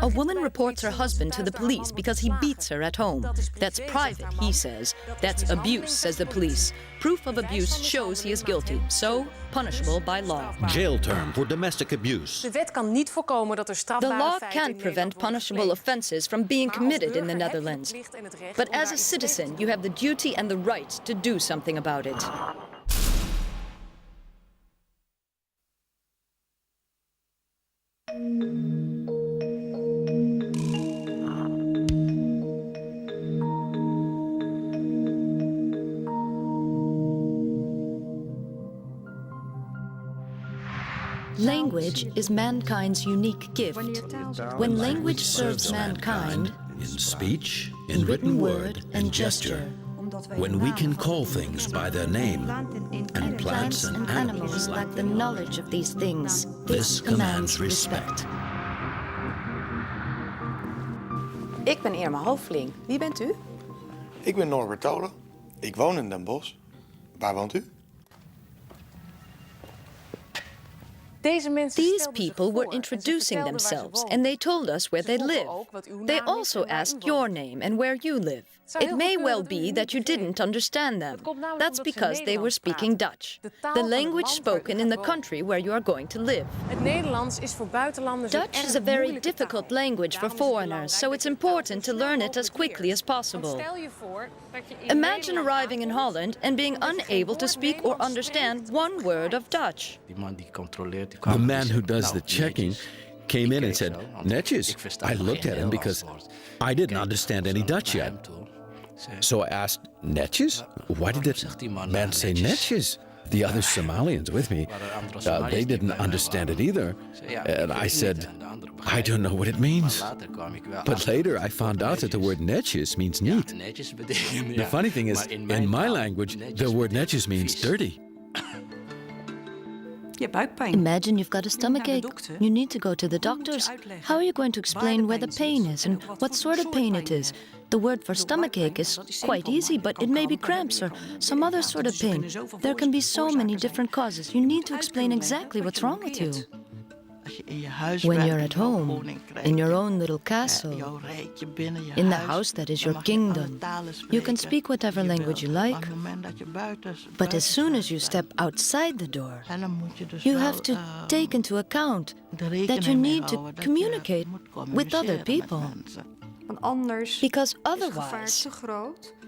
A woman reports her husband to the police because he beats her at home. That's private, he says. That's abuse, says the police. Proof of abuse shows he is guilty, so punishable by law. Jail term for domestic abuse. De wet kan niet voorkomen dat er The strafbare law feiten can't in prevent Nederland worden punishable gepleegd. offenses from being committed in the Netherlands. plicht en het recht But om as a daarin citizen, you have the duty and the right to do something about it. Language is mankind's unique gift. When language serves mankind, in speech, in written word, and gesture, when we can call things by their name, and plants and animals lack the knowledge of these things, this commands respect. Ik ben Irma Hoofling. Wie bent u? Ik ben Norbert Tolen. Ik woon in Den Bosch. Waar woont u? These people were introducing themselves, and they told us where they live. They also asked your name and where you live. It may well be that you didn't understand them. That's because they were speaking Dutch, the language spoken in the country where you are going to live. Het Nederlands is voor buitenlanders Dutch is a very difficult language for foreigners, so it's important to learn it as quickly as possible. Stel je voor dat je in Imagine arriving in Holland and being unable to speak or understand one word of Dutch. The man who does the checking came in and said, "Netjes." I looked at him because I didn't understand any Dutch yet. So I asked, "Netjes? Why did that man say netjes?" The other Somalians with me, they didn't understand it either. And I said, "I don't know what it means." But later I found out that the word netjes means neat. The funny thing is, in my language, the word netjes means dirty. Imagine you've got a stomachache. You need to go to the doctors. How are you going to explain where the pain is and what sort of pain it is? The word for stomachache is quite easy, but it may be cramps or some other sort of pain. There can be so many different causes. You need to explain exactly what's wrong with you. When you're at home, in your own little castle, in the house that is your kingdom, you can speak whatever language you like. But as soon as you step outside the door, you have to take into account that you need to communicate with other people. Because otherwise,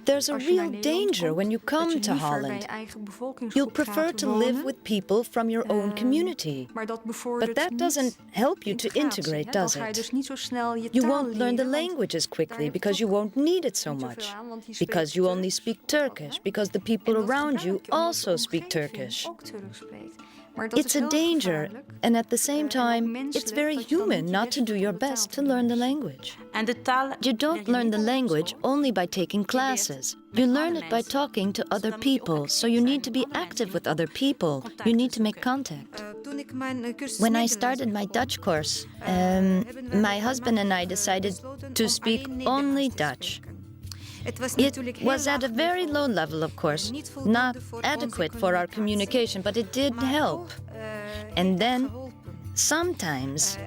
there's a real danger when you come to Holland. You'll prefer to live with people from your own community. But that doesn't help you to integrate, does it? You won't learn the languages quickly because you won't need it so much. Because you only speak Turkish, because the people around you also speak Turkish. It's a danger, and at the same time, it's very human not to do your best to learn the language. You don't learn the language only by taking classes. You learn it by talking to other people, so you need to be active with other people. You need to make contact. When I started my Dutch course, my husband and I decided to speak only Dutch. It was at a very low level, of course, not adequate for our communication, but it did help. And then, sometimes,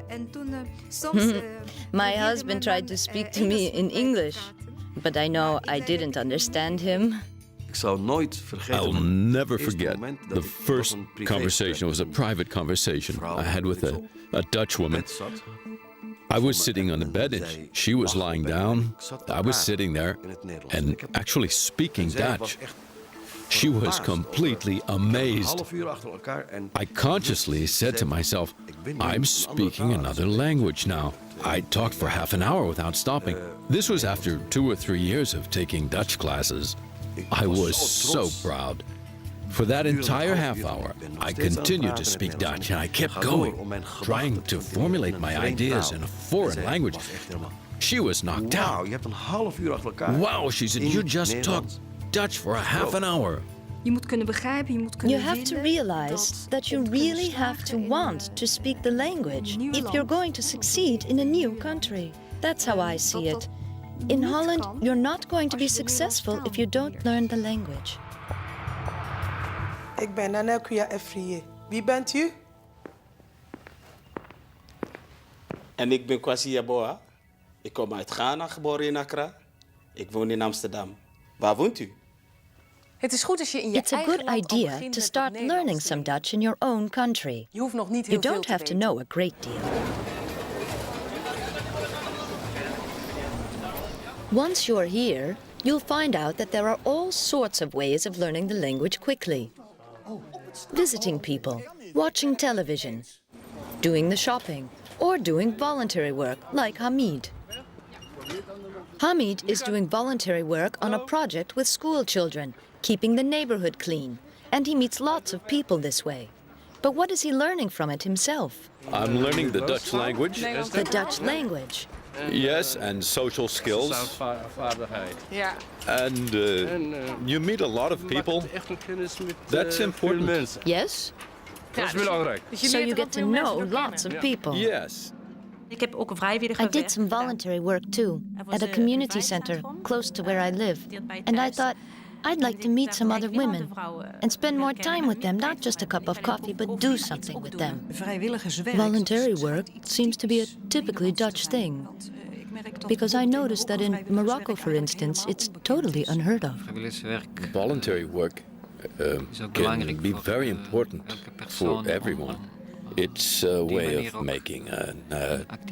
my husband tried to speak to me in English, but I know I didn't understand him. I'll never forget the first conversation. It was a private conversation I had with a Dutch woman. I was sitting on the bed and she was lying down. I was sitting there and actually speaking Dutch. She was completely amazed. I consciously said to myself, I'm speaking another language now. I talked for half an hour without stopping. This was after 2 or 3 years of taking Dutch classes. I was so proud. For that entire half hour, I continued to speak Dutch and I kept going, trying to formulate my ideas in a foreign language. She was knocked out. Wow, she said, you just talked Dutch for a half an hour. You have to realize that you really have to want to speak the language if you're going to succeed in a new country. That's how I see it. In Holland, you're not going to be successful if you don't learn the language. Ik ben Nanekuya Efriye. Wie bent u? En ik ben Kwasi Yaboa. Ik kom uit Ghana, geboren in Accra. Ik woon in Amsterdam. Waar woont u? It's a good idea to start learning some Dutch in your own country. You don't have to know a great deal. Once you're here, you'll find out that there are all sorts of ways of learning the language quickly. Visiting people, watching television, doing the shopping, or doing voluntary work, like Hamid. Hamid is doing voluntary work on a project with school children, keeping the neighborhood clean, and he meets lots of people this way. But what is he learning from it himself? I'm learning the Dutch language. The Dutch language. Yes, and social skills. And you meet a lot of people. That's important. Yes? So you get to know lots of people. Yes. I did some voluntary work too, at a community center close to where I live. And I thought, I'd like to meet some other women and spend more time with them, not just a cup of coffee, but do something with them. Voluntary work seems to be a typically Dutch thing, because I noticed that in Morocco, for instance, it's totally unheard of. Voluntary work can be very important for everyone. It's a way of making an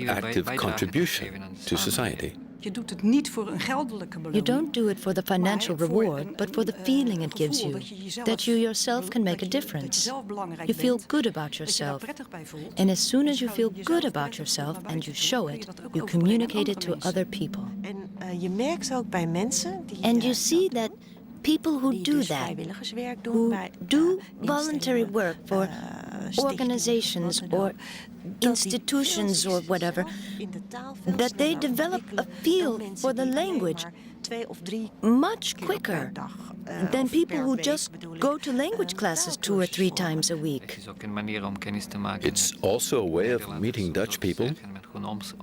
active contribution to society. You don't do it for the financial reward, but for the feeling it gives you, that you yourself can make a difference. You feel good about yourself. And as soon as you feel good about yourself and you show it, you communicate it to other people. And you see that people who do that, who do voluntary work for organizations or institutions or whatever, that they develop a feel for the language 2 of 3 much quicker than people who just go to language classes 2 or 3 times a week. It's also a way of meeting Dutch people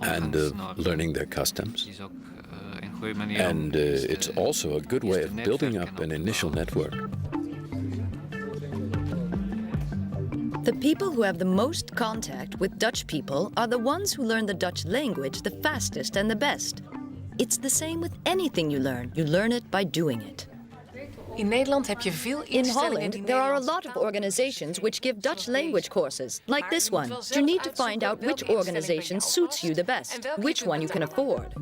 and learning their customs. And it's also a good way of building up an initial network. The people who have the most contact with Dutch people are the ones who learn the Dutch language the fastest and the best. It's the same with anything you learn. You learn it by doing it. In Nederland heb je veel In instellingen die Holland, there are a Nederlands lot of organizations which give Dutch language courses, like this one. You need to find out which organization suits you the best, which one you can afford.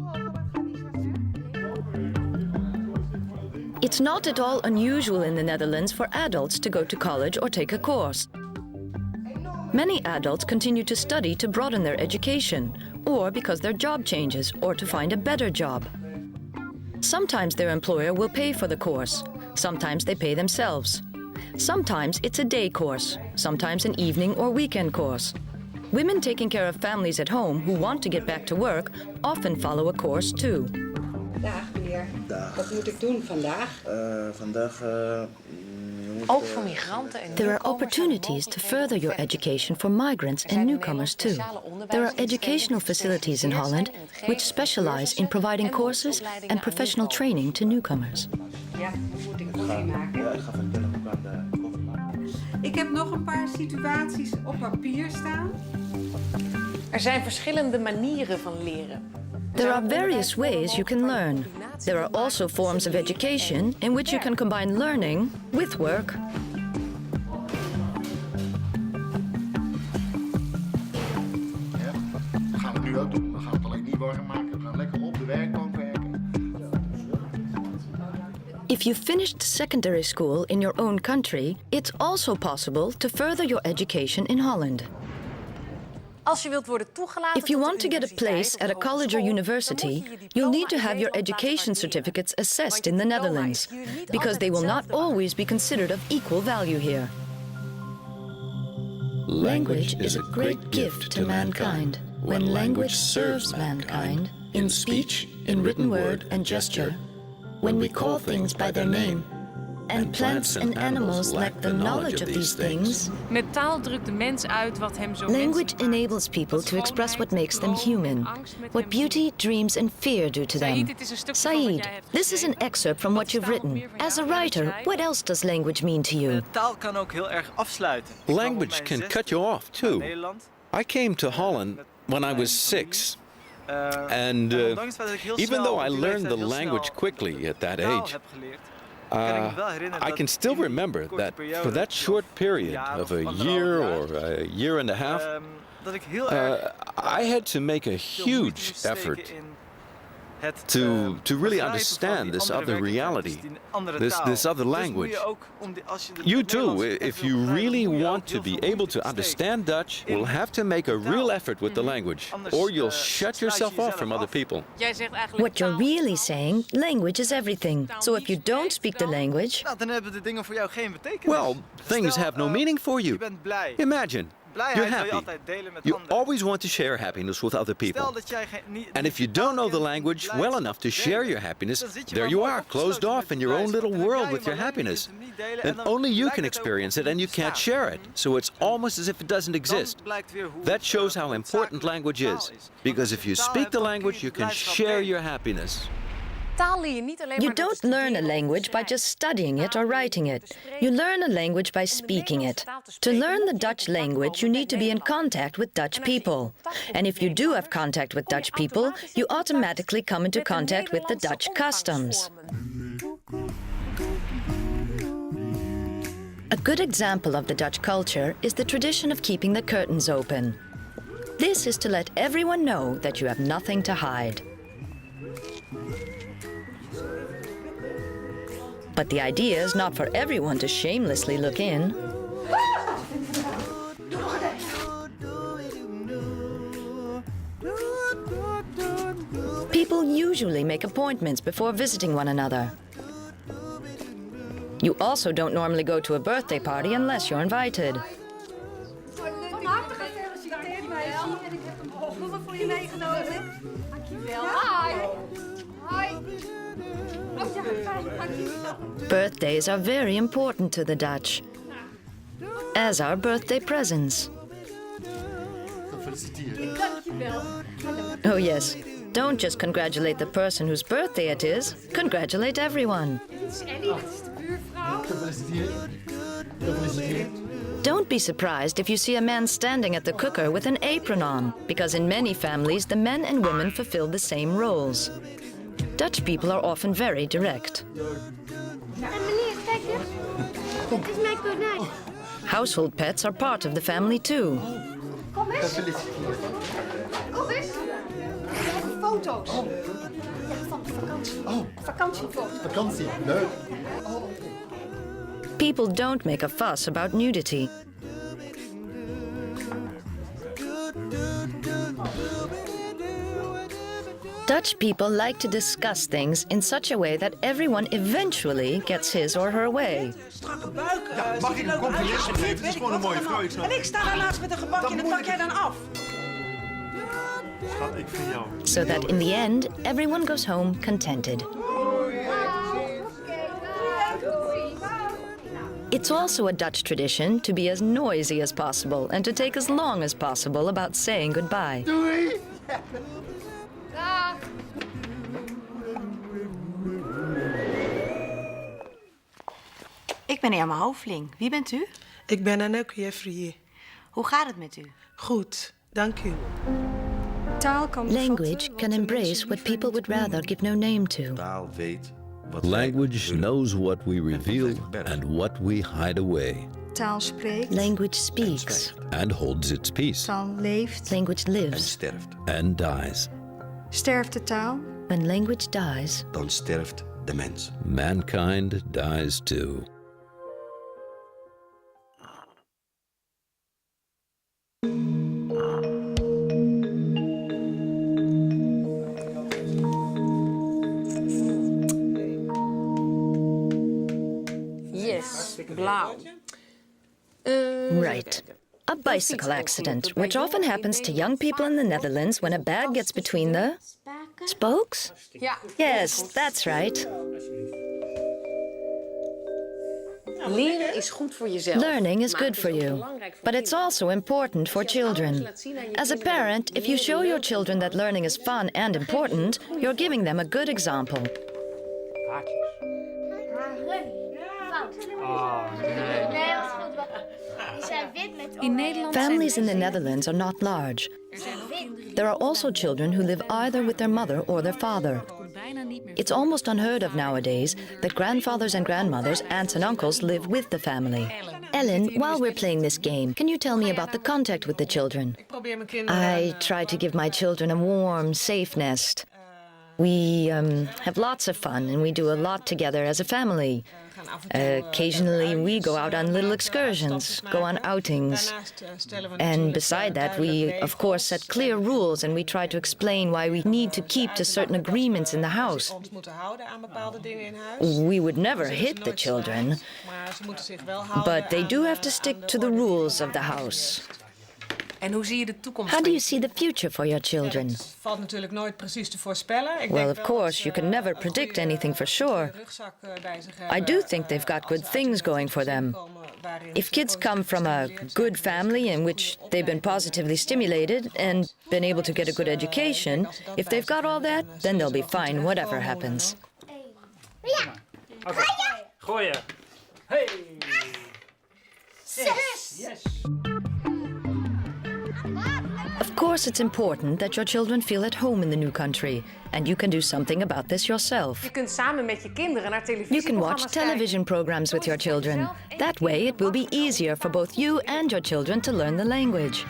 It's not at all unusual in the Netherlands for adults to go to college or take a course. Many adults continue to study to broaden their education, or because their job changes, or to find a better job. Sometimes their employer will pay for the course. Sometimes they pay themselves. Sometimes it's a day course, sometimes an evening or weekend course. Women taking care of families at home who want to get back to work often follow a course too. Dag meneer. Dag. Wat moet ik doen vandaag? Vandaag... Ook voor migranten en There are opportunities to further your education for migrants and newcomers too. There are educational facilities in Holland which specialize in providing courses and professional training to newcomers. Ja, moet ik koffie maken? Ja, ik ga vertellen hoe ik aan de koffie maken. Ik heb nog een paar situaties op papier staan. Er zijn verschillende manieren van leren. There are various ways you can learn. There are also forms of education in which you can combine learning with work. Ja, dat gaan we nu ook doen. We gaan het alleen niet warm maken. We gaan lekker op de werkbank werken. If you finished secondary school in your own country, it's also possible to further your education in Holland. Als je wilt worden toegelaten If you tot want to de get a place at a college or university, you'll need to have your education certificates assessed in the Netherlands, because they will not always be considered of equal value here. Language is a great gift to mankind when language serves mankind in speech, in written word and gesture, when we call things by their name. And plants and animals lack the knowledge of these things. Met taal drukt de mens uit wat hem zo Language enables people to express what makes them human, what beauty, dreams and fear do to them. Saeed, this is an excerpt from what you've written. As a writer, what else does language mean to you? Taal kan ook heel erg afsluiten. Language can cut you off too. I came to Holland when I was 6. And even though I learned the language quickly at that age, I can still remember that for that short period of a year or a year and a half, I had to make a huge effort to really understand this other reality, this other language. You too, if you really want to be able to understand Dutch, will have to make a real effort with the language, or you'll shut yourself off from other people. What you're really saying, language is everything. So if you don't speak the language... Well, things have no meaning for you. Imagine. You're happy. You always want to share happiness with other people. And if you don't know the language well enough to share your happiness, there you are, closed off in your own little world with your happiness. And only you can experience it and you can't share it. So it's almost as if it doesn't exist. That shows how important language is. Because if you speak the language, you can share your happiness. You don't learn a language by just studying it or writing it. You learn a language by speaking it. To learn the Dutch language, you need to be in contact with Dutch people. And if you do have contact with Dutch people, you automatically come into contact with the Dutch customs. A good example of the Dutch culture is the tradition of keeping the curtains open. This is to let everyone know that you have nothing to hide. But the idea is not for everyone to shamelessly look in. People usually make appointments before visiting one another. You also don't normally go to a birthday party unless you're invited. Van harte gefeliciteerd meisje. En ik heb een bloemen voor je meegenomen. Dankjewel. Hi. Hi. Birthdays are very important to the Dutch, as are birthday presents. Oh yes, don't just congratulate the person whose birthday it is, congratulate everyone. Don't be surprised if you see a man standing at the cooker with an apron on, because in many families the men and women fulfill the same roles. Dutch people are often very direct. Household pets are part of the family too. Kom eens. Kom eens. Foto's. Ja, van de vakantie. Vakantiefoto's. Vakantie, leuk. People don't make a fuss about nudity. Dutch people like to discuss things in such a way that everyone eventually gets his or her way. Strakke buik. Ja, mag ik een compliment geven? Het is gewoon een mooie vrouw. En ik sta daarnaast met een gebakje en dat pak jij dan af. Schat, ik vind jou. So that in the end, everyone goes home contented. It's also a Dutch tradition to be as noisy as possible and to take as long as possible about saying goodbye. Doei! Ik ben Irma Hoveling. Wie bent u? Ik ben Anouk Jeffrey. Hoe gaat het met u? Goed, dank u. Language can embrace what people would rather give no name to. Taal weet wat Language knows what we reveal and what we hide away. Taal spreekt. Language speaks. And holds its peace. Taal leeft. Language en lives. sterft. And dies. Sterft de taal? When language dies, Dan sterft de mens. Mankind dies too. Yes, blauw. Right. A bicycle accident, which often happens to young people in the Netherlands when a bag gets between the spokes? Ja. Yes, that's right. Leren is goed voor jezelf. Learning is good for you, but it's also important for children. As a parent, if you show your children that learning is fun and important, you're giving them a good example. Families in the Netherlands are not large. There are also children who live either with their mother or their father. It's almost unheard of nowadays that grandfathers and grandmothers, aunts and uncles live with the family. Ellen, while we're playing this game, can you tell me about the contact with the children? I try to give my children a warm, safe nest. We have lots of fun and we do a lot together as a family. Occasionally we go out on little excursions, go on outings. And beside that, we of course set clear rules and we try to explain why we need to keep to certain agreements in the house. We would never hit the children, but they do have to stick to the rules of the house. En hoe zie je de toekomst? How do you see the future for your children? Valt natuurlijk nooit precies te voorspellen. Well, of course, you can never predict anything for sure. I do think they've got good things going for them. If kids come from a good family in which they've been positively stimulated and been able to get a good education, if they've got all that, then they'll be fine, whatever happens. Okay. Gooien. Hey! 6! Yes! Of course, it's important that your children feel at home in the new country, and you can do something about this yourself. Je kunt samen met je kinderen naar You can watch television programs with your children. That way, it will be easier for both you and your children to learn the language.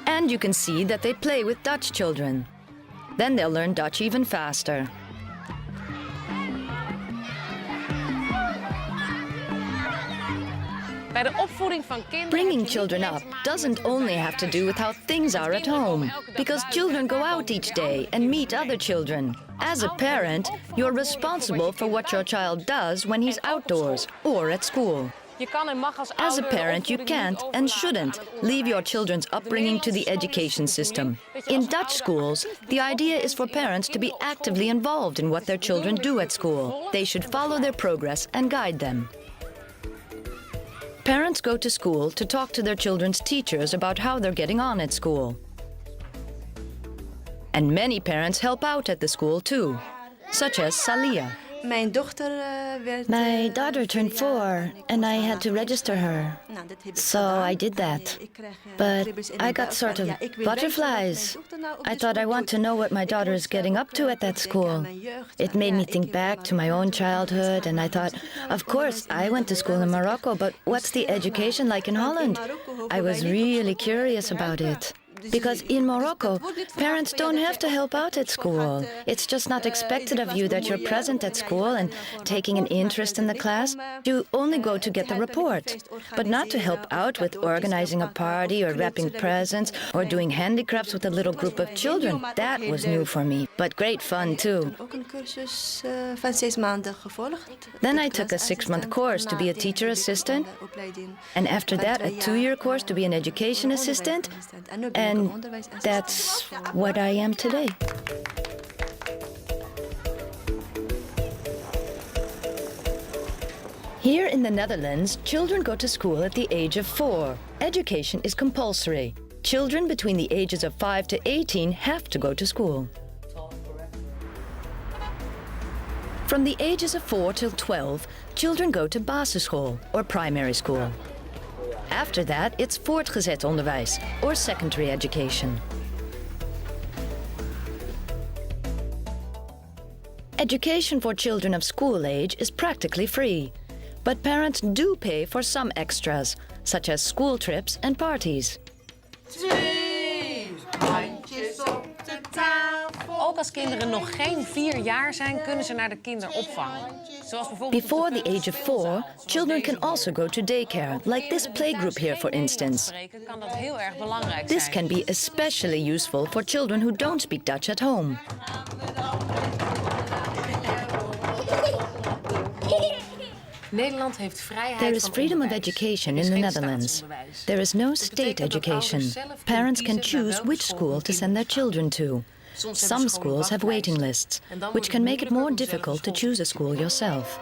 And you can see that they play with Dutch children. Then they'll learn Dutch even faster. Bij de opvoeding van kinderen. Bringing children up doesn't only have to do with how things are at home, because children go out each day and meet other children. As a parent, you're responsible for what your child does when he's outdoors or at school. As a parent, you can't and shouldn't leave your children's upbringing to the education system. In Dutch schools, the idea is for parents to be actively involved in what their children do at school. They should follow their progress and guide them. Parents go to school to talk to their children's teachers about how they're getting on at school. And many parents help out at the school too, such as Salia. My daughter turned 4 and I had to register her. So I did that. But I got sort of butterflies. I thought I want to know what my daughter is getting up to at that school. It made me think back to my own childhood, and I thought, of course, I went to school in Morocco, but what's the education like in Holland? I was really curious about it. Because in Morocco, parents don't have to help out at school. It's just not expected of you that you're present at school and taking an interest in the class. You only go to get the report, but not to help out with organizing a party or wrapping presents or doing handicrafts with a little group of children. That was new for me, but great fun too. Then I took a 6-month course to be a teacher assistant, and after that a 2-year course to be an education assistant, and that's what I am today. Here in the Netherlands, children go to school at the age of 4. Education is compulsory. Children between the ages of 5 to 18 have to go to school. From the ages of 4 till 12, children go to basisschool or primary school. After that, it's voortgezet onderwijs, or secondary education. Education for children of school age is practically free, but parents do pay for some extras, such as school trips and parties. Ook als kinderen nog geen 4 jaar zijn, kunnen ze naar de kinderopvang. Before the age of 4, children can also go to daycare, like this playgroup here, for instance. This can be especially useful for children who don't speak Dutch at home. There is freedom of education in the Netherlands. There is no state education. Parents can choose which school to send their children to. Some schools have waiting lists, which can make it more difficult to choose a school yourself.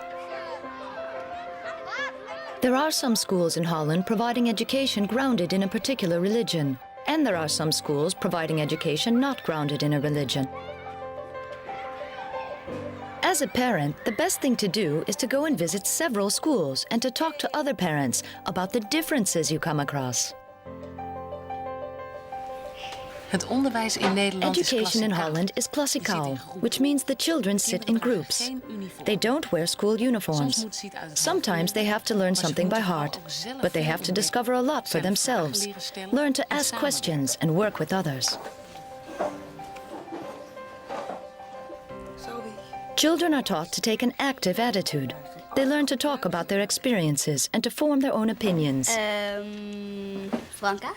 There are some schools in Holland providing education grounded in a particular religion, and there are some schools providing education not grounded in a religion. As a parent, the best thing to do is to go and visit several schools and to talk to other parents about the differences you come across. Education in Holland is klassikaal, which means the children sit in groups. They don't wear school uniforms. Sometimes they have to learn something by heart, but they have to discover a lot for themselves, learn to ask questions and work with others. Children are taught to take an active attitude. They learn to talk about their experiences and to form their own opinions. Franka?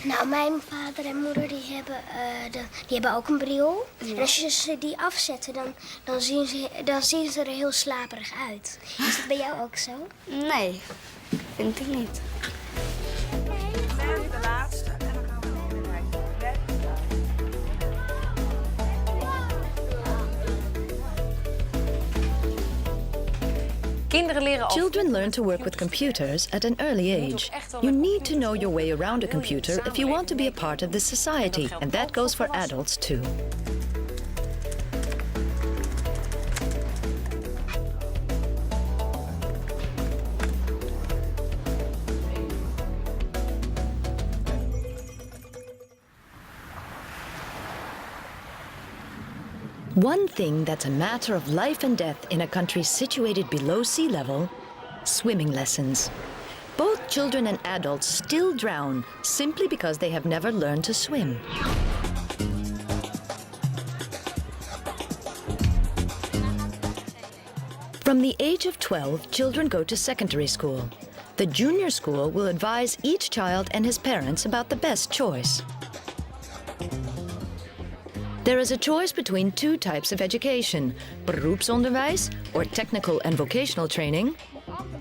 Nou, mijn vader en moeder die hebben ook een bril. En als ze die afzetten, dan zien ze er heel slaperig uit. Is dat bij jou ook zo? Nee, vind ik niet. De laatste. En dan gaan we Children learn to work with computers at an early age. You need to know your way around a computer if you want to be a part of this society, and that goes for adults too. One thing that's a matter of life and death in a country situated below sea level: swimming lessons. Both children and adults still drown simply because they have never learned to swim. From the age of 12, children go to secondary school. The junior school will advise each child and his parents about the best choice. There is a choice between 2 types of education: beroepsonderwijs, or technical and vocational training,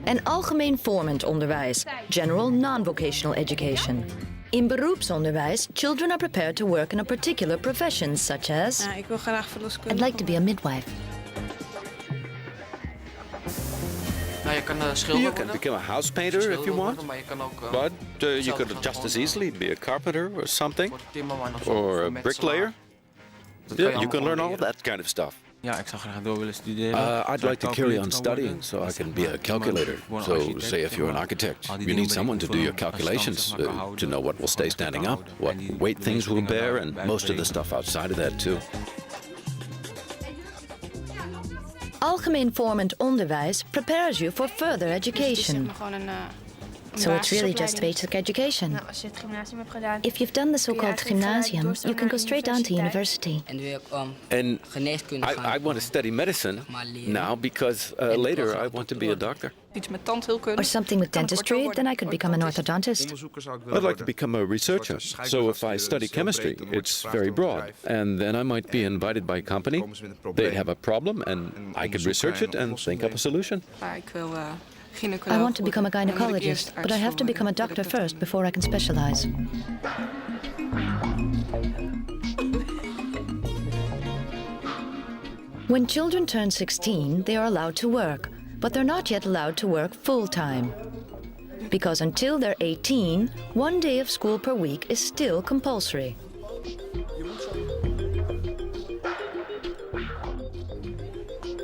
En algemeen vormend onderwijs, general non-vocational education. In beroepsonderwijs, children are prepared to work in a particular profession, such as... Ik wil graag verloskundige. I'd like to be a midwife. Nou, je kan schilder You worden. can become a house painter if you want, Maar je kan ook but you could just as easily be a carpenter or something, timmerman of zo. or a Of bricklayer. Dat Yeah, kan you can learn all of leren. that kind of stuff. Ja, ik zou graag door willen studeren. I'd like to carry on studying so I can be a calculator. So, say if you're an architect, you need someone to do your calculations, to know what will stay standing up, what weight things will bear, and most of the stuff outside of that too. Algemeen vormend onderwijs prepares you for further education. So it's really just basic education. Als je het gymnasium hebt gedaan. If you've done the so-called gymnasium, you can go straight on to university. And I want to study medicine now because later I want to be a doctor. Iets met tandheelkunde. Or something with dentistry, then I could become an orthodontist. I'd like to become a researcher. So if I study chemistry, it's very broad. And then I might be invited by a company. They'd have a problem and I could research it and think up a solution. Ik wil I want to become a gynecologist, but I have to become a doctor first before I can specialize. When children turn 16, they are allowed to work, but they're not yet allowed to work full-time. Because until they're 18, 1 day of school per week is still compulsory.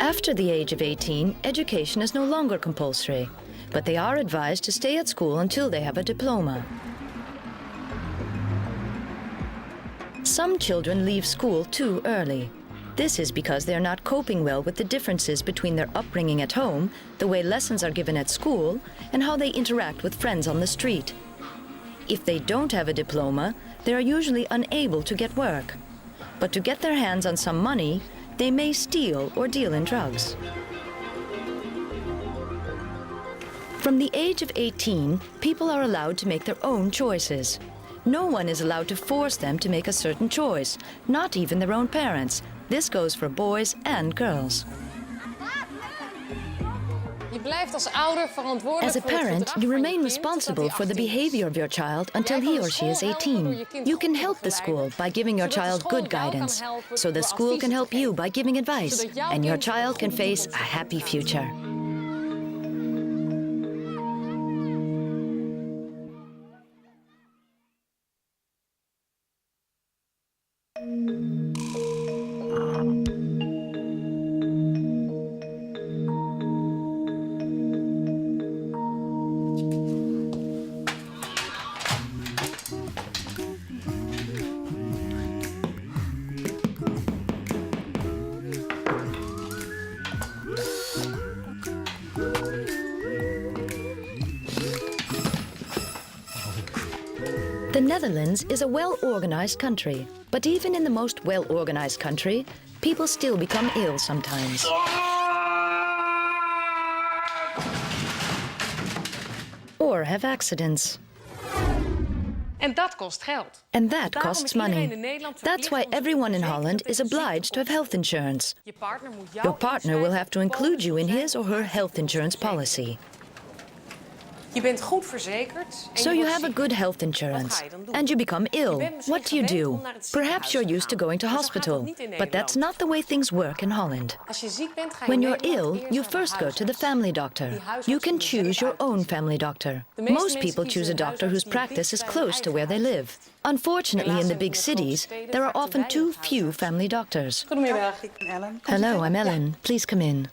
After the age of 18, education is no longer compulsory, but they are advised to stay at school until they have a diploma. Some children leave school too early. This is because they are not coping well with the differences between their upbringing at home, the way lessons are given at school, and how they interact with friends on the street. If they don't have a diploma, they are usually unable to get work. But to get their hands on some money, they may steal or deal in drugs. From the age of 18, people are allowed to make their own choices. No one is allowed to force them to make a certain choice, not even their own parents. This goes for boys and girls. Je blijft als ouder verantwoordelijk As a voor het parent, gedrag you van je remain kind responsible totdat for the hij 18 is. behavior of your child until he or she is 18. You can help the school by giving your child good guidance, so the school can help you by giving advice, and your child can face a happy future. The Netherlands is a well-organized country, but even in the most well-organized country, people still become ill sometimes. Or have accidents. En dat kost geld. And that Daarom costs is iedereen money. in Nederland That's why verplicht om everyone in zich Holland is obliged to have health insurance. Your partner will have to include you in his or her health insurance policy. Je bent goed verzekerd. En So je you wordt have a ziek. good health insurance, Wat ga je dan doen? and you become ill. bent misschien What do you gewend do? om naar het Perhaps ziekenhuis you're te used to gaan. going to Maar zo gaat hospital, dat niet in but that's Nederland. not the way things work in Holland. Als je ziek bent, ga je When in you're Nederland ill, eerst you naar de first go to the huisarts. family doctor. You can choose your own family doctor. De meeste Most mensen people kiezen choose a een doctor whose huisarts die practice is dicht bij hun close to where they eigen live. Unfortunately, in the big cities, there are often too few family doctors. Goedemiddag, ik ben Ellen. Hello, I'm Ellen. Please come in.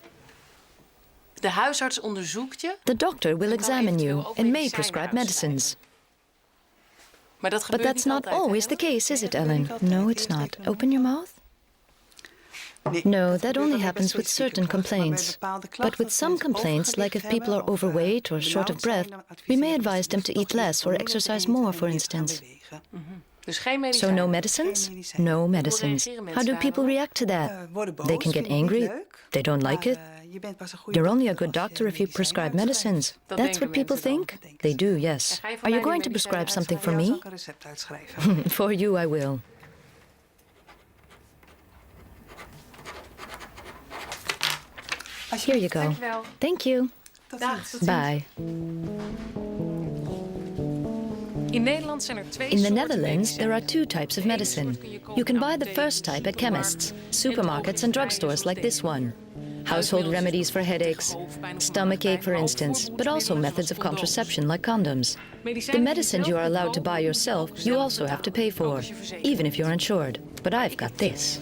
De huisarts onderzoekt je, The doctor will examine you eventueel ook and may medicijnen prescribe medicines. maar dat But gebeurt that's niet not altijd. always the case, is it, Ellen? No, it's not. Open your mouth. No, that only happens with certain complaints. But with some complaints, like if people are overweight or short of breath, we may advise them to eat less or exercise more, for instance. Dus geen So medicijnen. no medicines? No medicines. How do people react to that? They can get angry. They don't like it. You're only a good doctor if you prescribe medicines. That's what people think? They do, yes. Are you going to prescribe something for me? For you, I will. Here you go. Thank you. Bye. In Nederland zijn er twee In the soorten Netherlands, there are medicijnen. two types of medicine. You can buy the first type at chemists, supermarkets and drugstores like this one. Household remedies for headaches, stomachache for instance, but also methods of contraception like condoms. The medicines you are allowed to buy yourself, you also have to pay for, even if you're insured. But I've got this.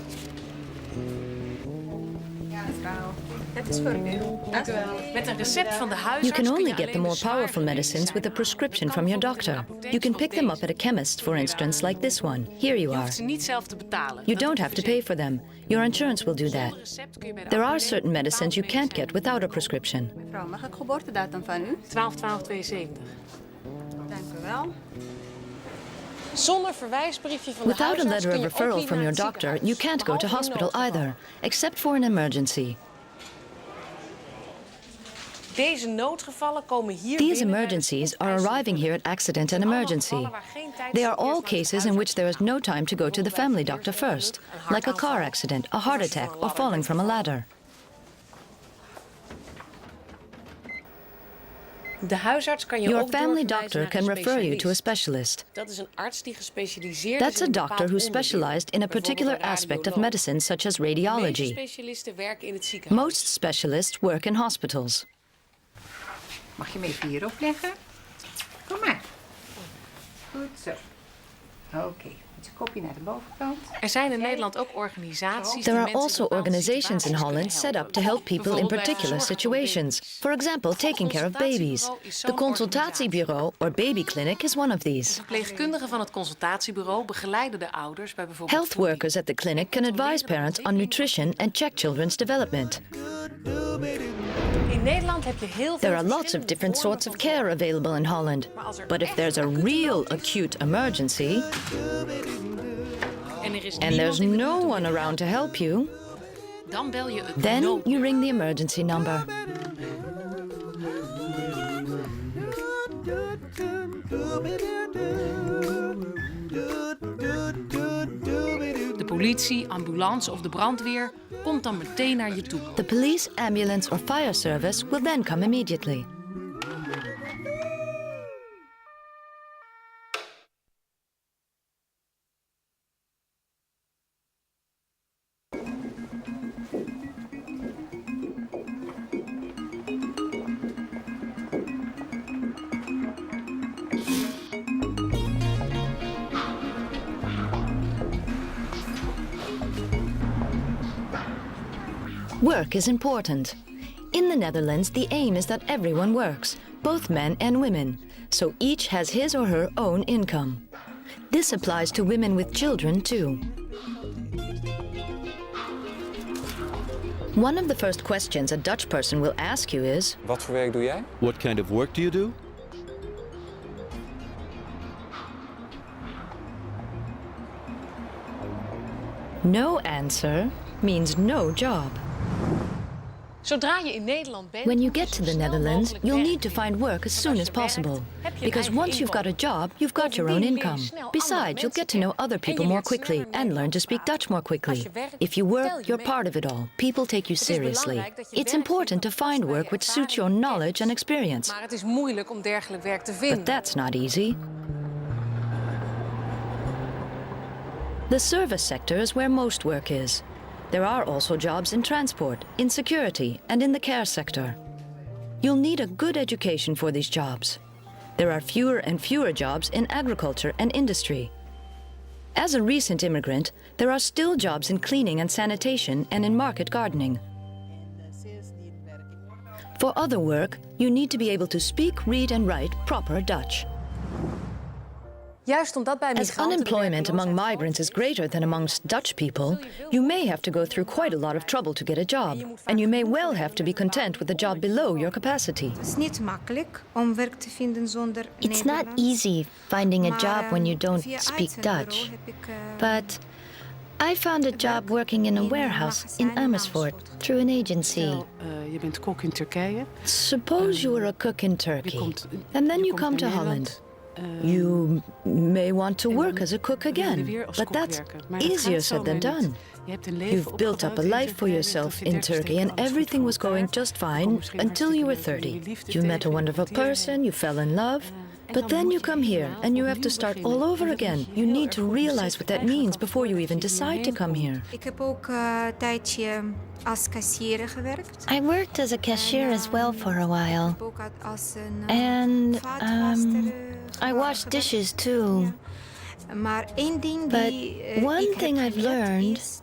Het is voor u. Dank u wel. Met een recept van de huisarts You can kun only je get the alleen more de powerful zwaardere medicines with a medicijnen. prescription from your doctor. You can pick them up at a chemist, for instance, like this one. Here you Je are. hoeft ze niet zelf te betalen. You Dat don't doet have to de pay for them. Your insurance will do that. Zonder recept kun je bij de There are apotheek certain medicines you bepaalde can't get without a prescription. Mevrouw, mag ik geboortedatum van u? 12-12-72. Dank u wel. Zonder verwijsbriefje van de Without a huisarts letter kun of je ook referral niet from naar your het doctor, you ziekenhuis, can't go to behalve in hospital noodgeval. either, except for an emergency. Deze noodgevallen komen hier These binnen emergencies are arriving here at accident and emergency. They are all cases in which there is no time to go to the family doctor first, like a car accident, a heart attack, or falling from a ladder. De huisarts kan je Your ook family doorverwijzen doctor naar can een refer you to a specialist. specialist. Dat is een arts die gespecialiseerd That's is a in een doctor bepaald who specialized in a onderdeel, particular bijvoorbeeld een aspect of radioloog. medicine, such as De meeste radiology. specialisten werken in het ziekenhuis. Most specialists work in hospitals. Mag je me even hierop leggen? Kom maar. Goed zo. Oké. Met je kopje naar de bovenkant. Er zijn in Nederland ook organisaties There die are mensen also in bepaalde organizations in situaties Holland kunnen set up to help people in Bijvoorbeeld bij particular verzorging van situations. For example, taking care of babies. The consultatiebureau or baby clinic is one of these. Verpleegkundigen van het consultatiebureau begeleiden de ouders bij bijvoorbeeld Health workers at the clinic can advise parents on nutrition and check children's development. In Nederland heb je heel veel There are lots of different sorts of care available in Holland. But if there's a real acute emergency, en er is and there's no one around to help you, dan bel je het then nood. you ring the emergency number. De politie, ambulance of de brandweer komt dan meteen naar je toe. The police, ambulance or fire service will then come immediately. Work is important. In the Netherlands, the aim is that everyone works, both men and women, so each has his or her own income. This applies to women with children, too. One of the first questions a Dutch person will ask you is, Wat voor werk doe jij? What kind of work do you do? no answer means no job. Zodra je in Nederland bent, When you moet je get zo to the snel Netherlands, mogelijk you'll werk need to find work as soon as possible. Because once you've got a job, you've got your own income. Besides, you'll get to know other people more quickly and learn to speak Dutch more quickly. If you work, you're part of it all. People take you seriously. It's important to find work which suits your knowledge and experience. Maar het is moeilijk om dergelijk werk te vinden. But that's not easy. The service sector is where most work is. There are also jobs in transport, in security, and in the care sector. You'll need a good education for these jobs. There are fewer and fewer jobs in agriculture and industry. As a recent immigrant, there are still jobs in cleaning and sanitation and in market gardening. For other work, you need to be able to speak, read, and write proper Dutch. Juist omdat bij As migranten de unemployment among werkloosheid migrants is greater than amongst Dutch people, you may have to go through quite a lot of trouble to get a job, and you may well have to be content with a job below your capacity. Het is niet makkelijk om werk te vinden zonder It's not easy finding a job when you don't speak Dutch. But I found a job working in a warehouse in Amersfoort through an agency. Je bent kok in Turkije. Suppose you were a cook in Turkey, and then you come to Holland. You may want to work as a cook again, but that's easier said than done. You've built up a life for yourself in Turkey and everything was going just fine until you were 30. You met a wonderful person, you fell in love, but then you come here and you have to start all over again. You need to realize what that means before you even decide to come here. Ik heb ook een tijdje als kassier gewerkt. I worked as a cashier as well for a while. Ook als een And vaatwasser, I washed dishes too. Maar één ding But die one ik heb thing I've geleerd learned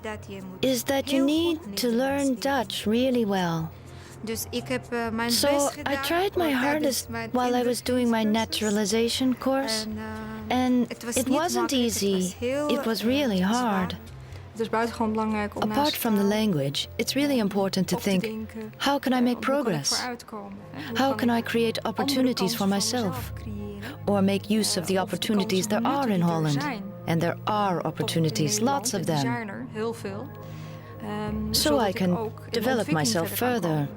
is that you heel need goed to learn Dutch really well. Dus ik heb mijn So best I gedaan tried my om hardest tijdens mijn while I was doing my naturalization course. And it wasn't easy. It was really hard. Het is buitengewoon belangrijk om Apart from the language, it's really important to think, how can I make progress? How can I create opportunities for myself? Or make use of the opportunities there are in Holland? And there are opportunities, lots of them. Heel veel. So I can develop myself further.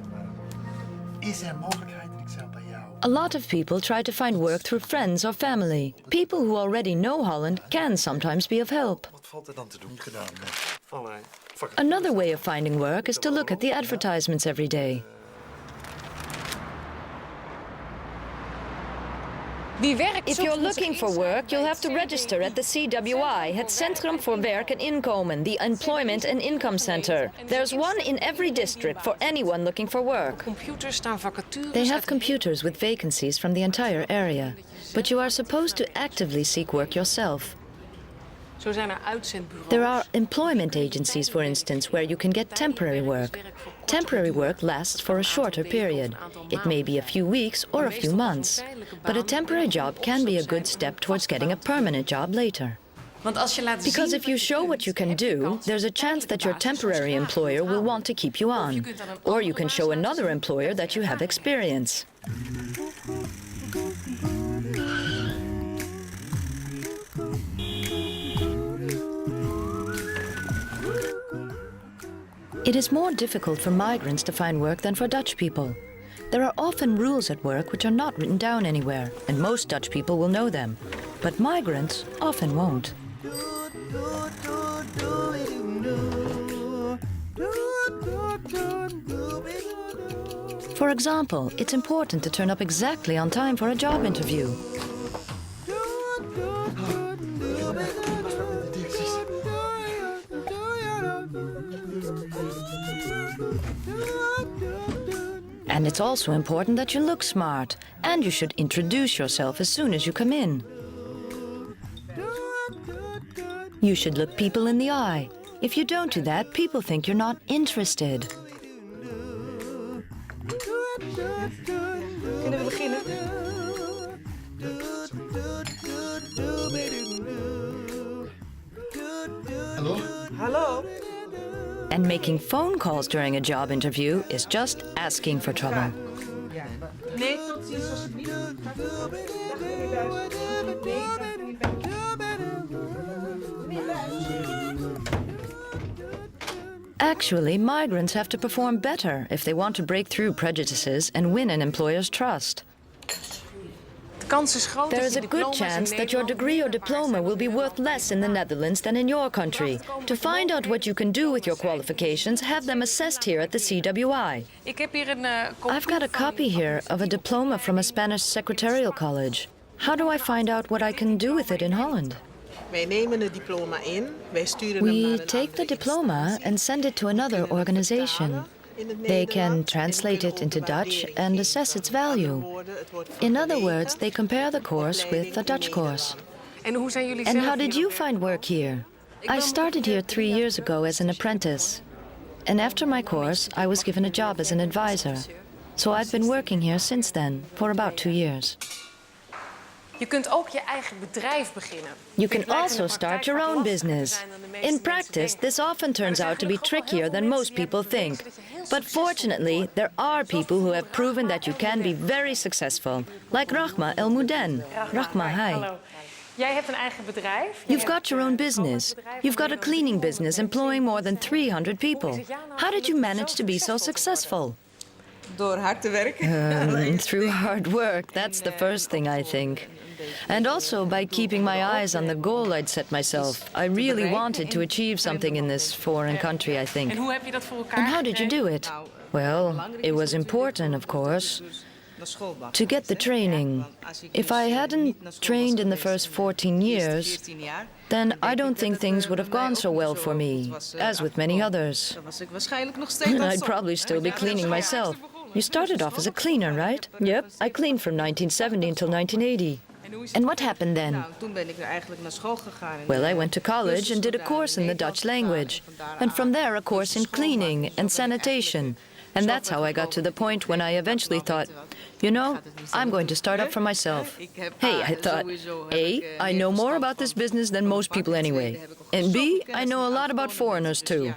Is er mogelijkheid, en ik zou bij jou... A lot of people try to find work through friends or family. People who already know Holland can sometimes be of help. Wat valt er dan te doen? Gedaan. Another way of finding work is to look at the advertisements every day. If you're looking for work, you'll have to register at the CWI, het Centrum voor Werk en Inkomen, the Employment and Income Center. There's one in every district for anyone looking for work. They have computers with vacancies from the entire area, but you are supposed to actively seek work yourself. There are employment agencies, for instance, where you can get temporary work. Temporary work lasts for a shorter period. It may be a few weeks or a few months, but a temporary job can be a good step towards getting a permanent job later. Because if you show what you can do, there's a chance that your temporary employer will want to keep you on. Or you can show another employer that you have experience. It is more difficult for migrants to find work than for Dutch people. There are often rules at work which are not written down anywhere, and most Dutch people will know them. But migrants often won't. For example, it's important to turn up exactly on time for a job interview. And it's also important that you look smart, and you should introduce yourself as soon as you come in. You should look people in the eye. If you don't do that, people think you're not interested. Kunnen we beginnen? Hallo? Hallo? And making phone calls during a job interview is just asking for trouble. Nee, tot ziens alsjeblieft. Dag meneer Buijs. Nee, dag meneer Buijs. Actually, migrants have to perform better if they want to break through prejudices and win an employer's trust. There is a good chance that your degree or diploma will be worth less in the Netherlands than in your country. To find out what you can do with your qualifications, have them assessed here at the CWI. I've got a copy here of a diploma from a Spanish secretarial college. How do I find out what I can do with it in Holland? Wij nemen het diploma in. Wij sturen hem We naar een take the diploma and send it to another organization. They can translate it into Dutch and assess its value. In other words, they compare the course with the Dutch course. And how did you find work here? I started here 3 years ago as an apprentice. And after my course, I was given a job as an advisor. So I've been working here since then, for about 2 years. Je kunt ook je eigen bedrijf beginnen. You can also start your own business. In practice, this often turns out to be trickier than most people think. But fortunately, there are people who have proven that you can be very successful, like Rahma El Mouden. Rahma, hi. Hallo. Jij hebt een eigen bedrijf. You've got your own business. You've got a cleaning business employing more than 300 people. How did you manage to be so successful? Door hard te werken. Through hard work, that's the first thing, I think. And also by keeping my eyes on the goal I'd set myself. I really wanted to achieve something in this foreign country, I think. En hoe heb je dat voor elkaar And how did you gekregen? do it? Well, it was important, of course, to get the training. If I hadn't trained in the first 14 years, then I don't think things would have gone so well for me, as with many others. And I'd probably still be cleaning myself. You started off as a cleaner, right? Yep, I cleaned from 1970 until 1980. And what happened then? Well, I went to college and did a course in the Dutch language. And from there, a course in cleaning and sanitation. And that's how I got to the point when I eventually thought, you know, I'm going to start up for myself. Hey, I thought, A, I know more about this business than most people anyway. And B, I know a lot about foreigners too.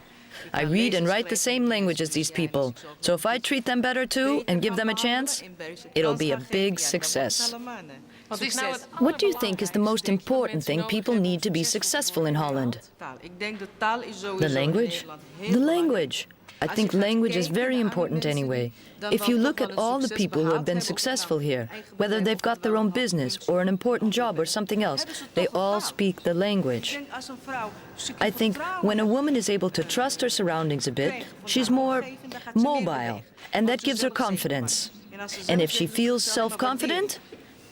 I read and write the same language as these people. So if I treat them better too and give them a chance, it'll be a big success. What do you think is the most important thing people need to be successful in Holland? The language? The language. I think language is very important anyway. If you look at all the people who have been successful here, whether they've got their own business or an important job or something else, they all speak the language. I think when a woman is able to trust her surroundings a bit, she's more mobile, and that gives her confidence. And if she feels self-confident,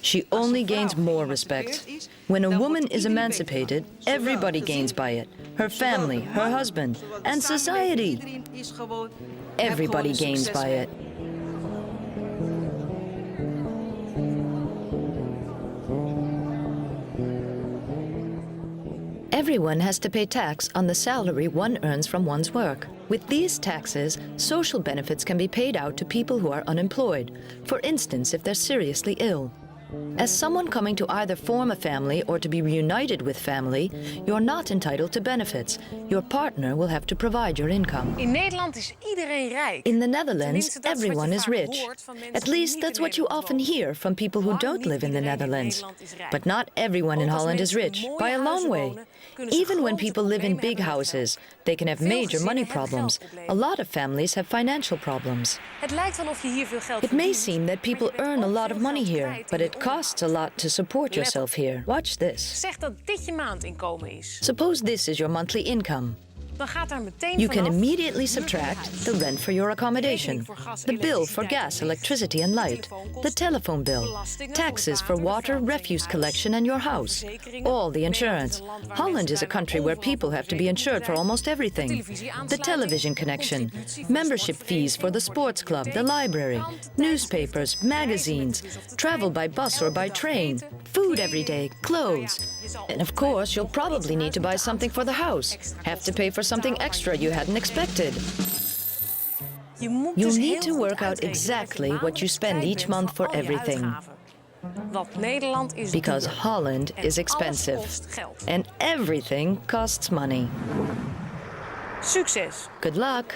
she only gains more respect. When a woman is emancipated, everybody gains by it. Her family, her husband, and society. Everybody gains by it. Everyone has to pay tax on the salary one earns from one's work. With these taxes, social benefits can be paid out to people who are unemployed, for instance, if they're seriously ill. As someone coming to either form a family or to be reunited with family, you're not entitled to benefits. Your partner will have to provide your income. In Nederland is iedereen rijk. In the Netherlands, everyone is rich. At least that's what you often hear from people who don't live in the Netherlands. But not everyone in Holland is rich, by a long way. Even when people live in big houses, they can have major money problems. A lot of families have financial problems. It may seem that people earn a lot of money here, but it costs a lot to support yourself here. Watch this. Zeg dat dit je maandinkomen is. Suppose this is your monthly income. Dan gaat daar meteen You can vanaf immediately subtract the rent for your accommodation, the bill for gas, electricity and light, the telephone bill, taxes for water, refuse collection and your house, all the insurance. Holland is a country where people have to be insured for almost everything. The television connection, membership fees for the sports club, the library, newspapers, magazines, travel by bus or by train, food every day, clothes. And of course, you'll probably need to buy something for the house, have to pay for something extra you hadn't expected. You'll need to work out exactly what you spend each month for everything. Because Holland is expensive. And everything costs money. Succes! Good luck!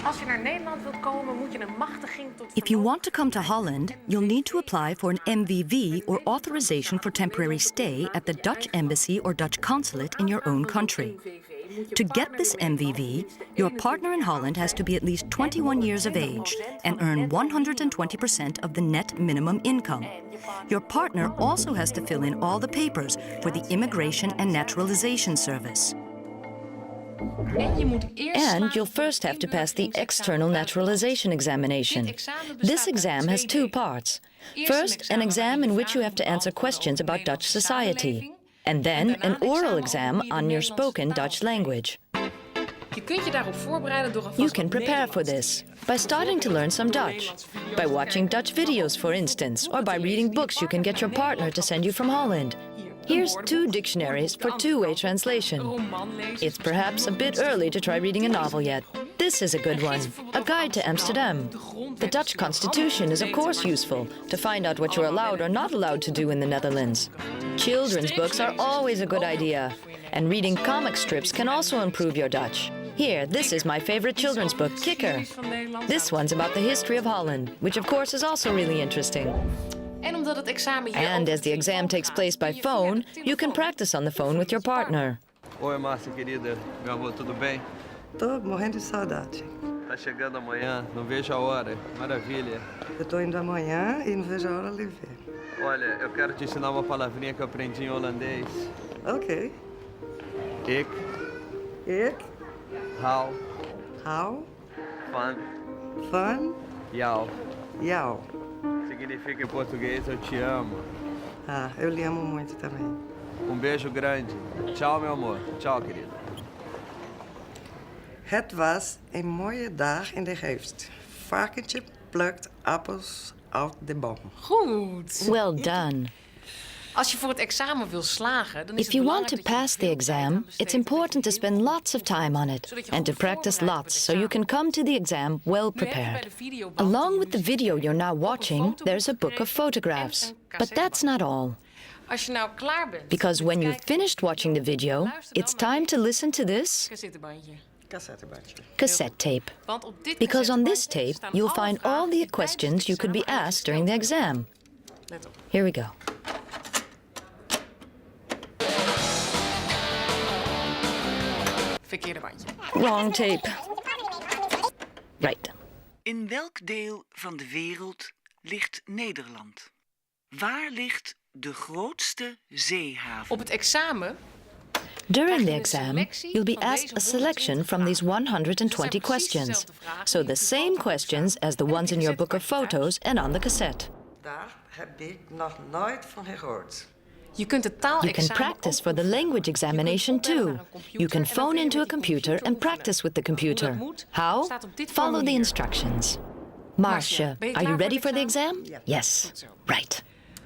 Als je naar Nederland wilt komen, moet je een machtiging tot... If you want to come to Holland, you'll need to apply for an MVV or authorization for temporary stay at the Dutch embassy or Dutch consulate in your own country. To get this MVV, your partner in Holland has to be at least 21 years of age and earn 120% of the net minimum income. Your partner also has to fill in all the papers for the Immigration and Naturalization Service. And you'll first have to pass the external naturalization examination. This exam has two parts. First, an exam in which you have to answer questions about Dutch society. And then an oral exam on your spoken Dutch language. You can prepare for this by starting to learn some Dutch, by watching Dutch videos, for instance, or by reading books you can get your partner to send you from Holland. Here's 2 dictionaries for two-way translation. It's perhaps a bit early to try reading a novel yet. This is a good one, a guide to Amsterdam. The Dutch Constitution is of course useful to find out what you're allowed or not allowed to do in the Netherlands. Children's books are always a good idea, and reading comic strips can also improve your Dutch. Here, this is my favorite children's book, Kikker. This one's about the history of Holland, which of course is also really interesting. En omdat het examen hier And as the exam takes place by phone, you can practice on the phone with your partner. Oi, Márcia, querida. Meu amor, tudo bem? Tô morrendo de saudade. Tá chegando amanhã, não vejo a hora. Maravilha. Eu tô indo amanhã e não vejo a hora de lhe ver. Olha, eu quero te ensinar uma palavrinha que eu aprendi em holandês. Ok. Ik. Ik. Hou. Hou. Van. Van. Jou. Jou. Significa em português eu te amo. Ah, eu lhe amo muito também. Beijo grande. Tchau, meu amor. Tchau, querida. Het was een mooie dag in de herfst. Varkentje plukt appels uit de boom. Goed. Well done. Als je voor het examen wil slagen, dan is If you want to pass the exam, it's important to spend lots of time on it and to practice lots so you can come to the exam well prepared. Along with the video you're now watching, there's a book of photographs. But that's not all. Als je nou klaar bent, Because when you've finished watching the video, it's time to listen to this cassette tape. Because on this tape, you'll find all the questions you could be asked during the exam. Here we go. Verkeerde bandje. Wrong tape. Right. In welk deel van de wereld ligt Nederland? Waar ligt de grootste zeehaven? Op het examen During the exam, you'll be asked a selection from these 120 questions. So the same questions as the ones in your book of photos and on the cassette. Daar heb ik nog nooit van gehoord. You can practice for the language examination too. You can phone into a computer and practice with the computer. How? Follow the instructions. Marcia, are you ready for the exam? Yes. Right.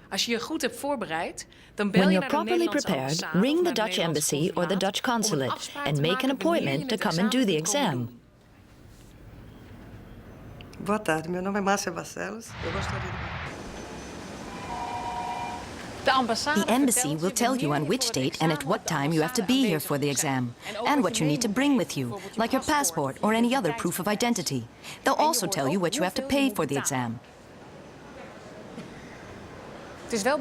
Als je je goed hebt voorbereid, dan bel When je you're naar de properly Nederlandse prepared, ambassade ring of the naar Dutch het embassy or the Dutch consulate and make an appointment to come and do the exam. Boa tarde, meu nome é Márcia Barcelos. Eu gostaria de... The embassy will tell you on which date and at what time you have to be here for the exam, and what you need to bring with you, like your passport or any other proof of identity. They'll also tell you what you have to pay for the exam.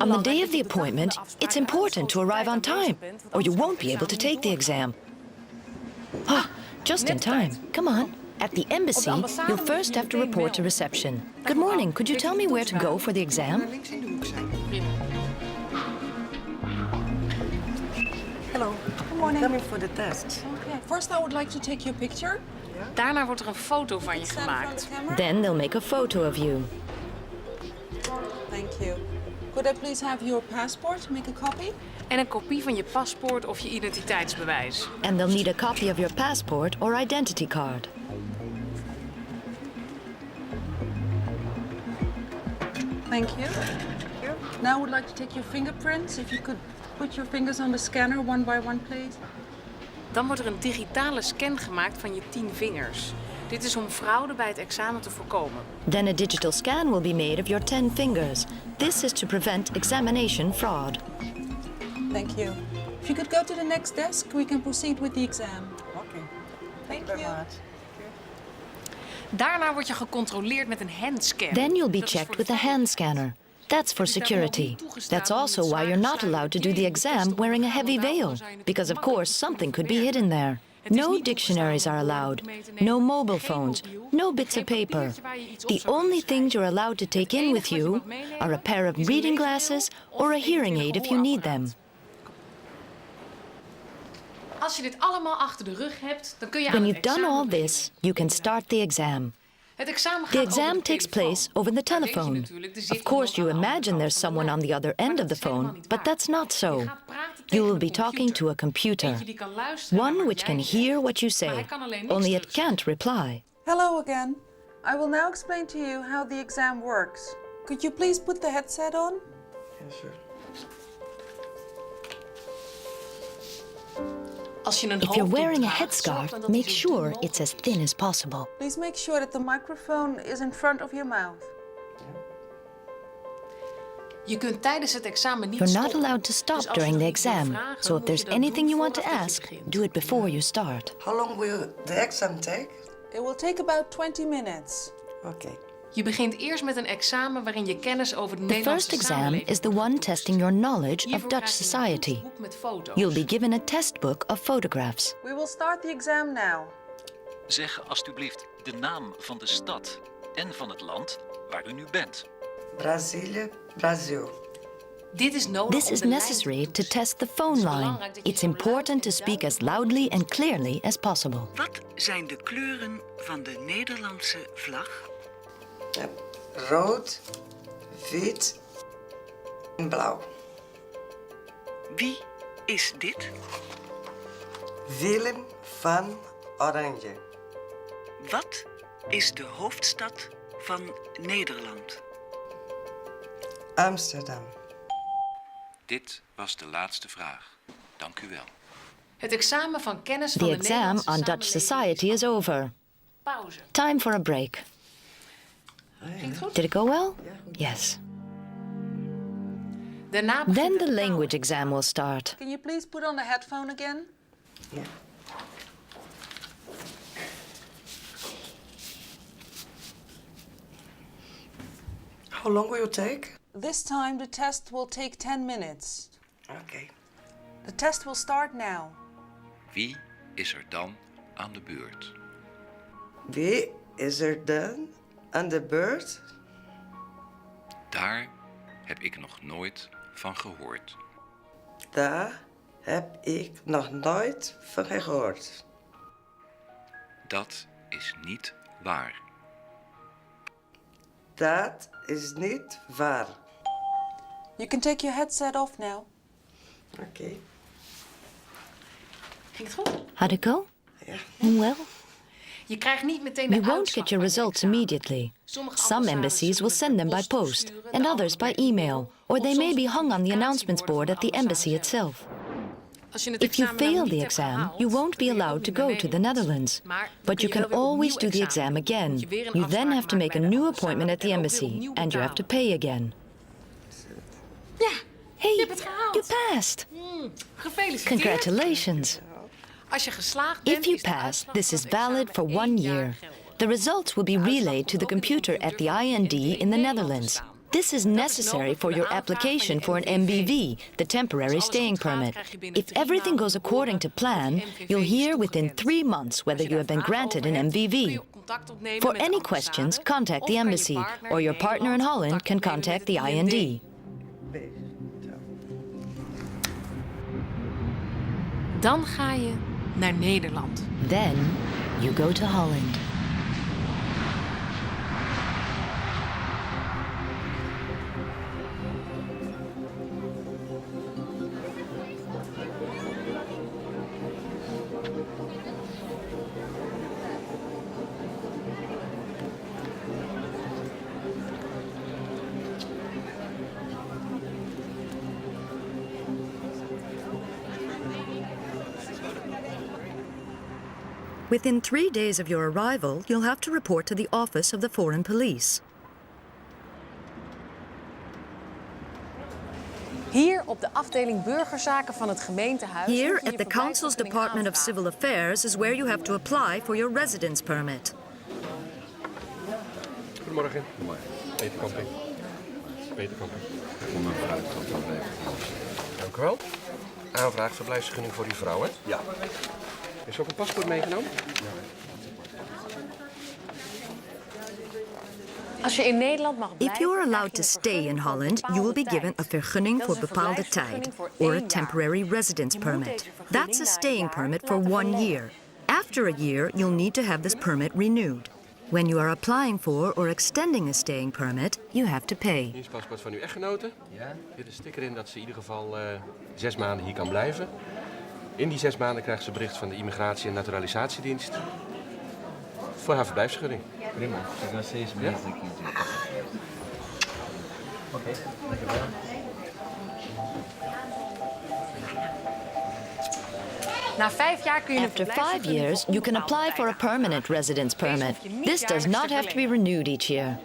On the day of the appointment, it's important to arrive on time, or you won't be able to take the exam. Ah, just in time. Come on. At the embassy, you'll first have to report to reception. Good morning. Could you tell me where to go for the exam? Hello. Good morning. Coming for the test. Okay. First, I would like to take your picture. Daarna wordt er een foto van je gemaakt. Then they'll make a photo of you. Thank you. Could I please have your passport? Make a copy. En een kopie van je paspoort of je identiteitsbewijs. And they'll need a copy of your passport or identity card. Thank you. Now I would like to take your fingerprints. If you could put your fingers on the scanner one by one, please. Dan wordt er een digitale scan gemaakt van je 10 vingers. Dit is om fraude bij het examen te voorkomen. Then a digital scan will be made of your 10 fingers. This is to prevent examination fraud. Thank you. If you could go to the next desk, we can proceed with the exam. Okay. Thank you. Daarna word je gecontroleerd met een handscan. Then you'll be checked with a hand scanner. That's for security. That's also why you're not allowed to do the exam wearing a heavy veil, because of course something could be hidden there. No dictionaries are allowed, no mobile phones, no bits of paper. The only things you're allowed to take in with you are a pair of reading glasses or a hearing aid if you need them. Als je dit allemaal achter de rug hebt, dan kun je When aan you've het done all examen this, you can start the exam. Het examen gaat The over exam de takes telefoon. place over the telephone. Of course, you imagine there's someone on the other end of the phone, but that's not so. You will be talking to a computer, one which can hear what you say, only it can't reply. Hello again. I will now explain to you how the exam works. Could you please put the headset on? Yeah, sure. Als je een If you're wearing a hoofddoek draagt, zorg headscarf, dan dat make hij zo dun sure it's as thin as possible. Please make sure that the microphone is in front of your mouth. Je kunt tijdens het examen niet You're not stoppen. allowed to stop Dus als during er the iemand wil exam, vragen, so if moet there's je dat anything doen you want to voordat je ask, begint. do it before you start. How long will the exam take? It will take about 20 minutes. Okay. Je begint eerst met een examen waarin je kennis over de The Nederlandse first exam samenleving is the one testing your knowledge of Hiervoor Dutch krijg je een society. boek met foto's. You'll be given a textbook of photographs. We will start the exam now. Zeg alstublieft de naam van de stad en van het land waar u nu bent. Brazilië, Brazil. Dit is nodig This is necessary to test the phone line. It's important to speak as loudly and clearly as possible. Wat zijn de kleuren van de Nederlandse vlag? Rood, wit en blauw. Wie is dit? Willem van Oranje. Wat is de hoofdstad van Nederland? Amsterdam. Dit was de laatste vraag. Dank u wel. Het examen van kennis van The de exam Nederlandse on Dutch society is over. Pauze. Time for a break. Ging het goed? Did it go well? Yes. Daarna Then the language exam will start. Can you please put on the headphone again? Yeah. How long will it take? This time the test will take 10 minutes. Okay. The test will start now. Wie is er dan aan de beurt? Wie is er dan aan de beurt? Daar heb ik nog nooit van gehoord. Daar heb ik nog nooit van gehoord. Dat is niet waar. Dat is niet waar. You can take your headset off now. Okay. Ging het goed? How'd it go? Well, Je krijgt niet meteen de you won't uitslag get your van je results examen. immediately. Sommige Some ambassades embassies will zullen send them by het per post, sturen, and de others by andere per email, or they Of may soms be hung on the announcements board at the communicatieborden embassy van de itself. Als je het If you examen nou fail niet the hebt exam, gehaald, you won't be dan kun je allowed ook to niet meer go to the meedoen. Netherlands. Maar dan But kun you je can wel weer always do opnieuw the exam examen doen. again. Moet je weer een You then afspraak have to maken make a bij de new ambassade appointment at the en ook weer embassy, opnieuw and you have to betalen. pay again. Ja, Hey, je hebt het gehaald. you passed. Gefeliciteerd. Congratulations. Als je geslaagd bent, If you is de pass, uitslag this van is het examen valid for 1 1 jaar year. geldig. The results will be relayed to the computer at the IND in the Netherlands. This is necessary for your application for an MBV, the temporary staying permit. If everything goes according to plan, you'll hear within 3 months whether you have been granted an MVV. For any questions, contact the embassy, or your partner in Holland can contact the IND. Dan ga je naar Nederland. Then you go to Holland. Within 3 days of your arrival, you'll have to report to the office of the Foreign Police. Hier op de afdeling burgerzaken van het gemeentehuis. Here moet je at je the Council's verblijfsvergunning Department of aanvragen. Civil Affairs is where you have to apply for your residence permit. Goedemorgen. Peter Kamping. Peter Kamping. Dank u wel. Aanvraag verblijfsvergunning voor uw vrouw, hè? Ja. Is er ook een paspoort meegenomen? Als je in Nederland mag blijven, If you are krijg allowed je to een stay in vergunning voor Holland, you will be bepaalde given a tijd. vergunning Dat voor is een bepaalde verblijfsvergunning tijd, voor or 1 a jaar. temporary residence Je moet permit. deze vergunning That's a na een staying jaar permit for laten 1 verlengen. year. After a year, you'll need to have this permit renewed. When you are applying for or extending a staying permit, you have to pay. Dienstpaspoort van uw echtgenote. Ja. Er zit een sticker in dat ze in ieder geval 6 maanden hier kan blijven. In die 6 maanden krijgt ze bericht van de Immigratie- en Naturalisatiedienst. Voor haar verblijfsvergunning. Prima, ik ga steeds meer kiezen. Oké, dankjewel. Na 5 jaar kun je een After 5 verblijfsvergunning years, voor you can onbepaalde apply for a tijd permanent residence permit. This does not have to be renewed each year.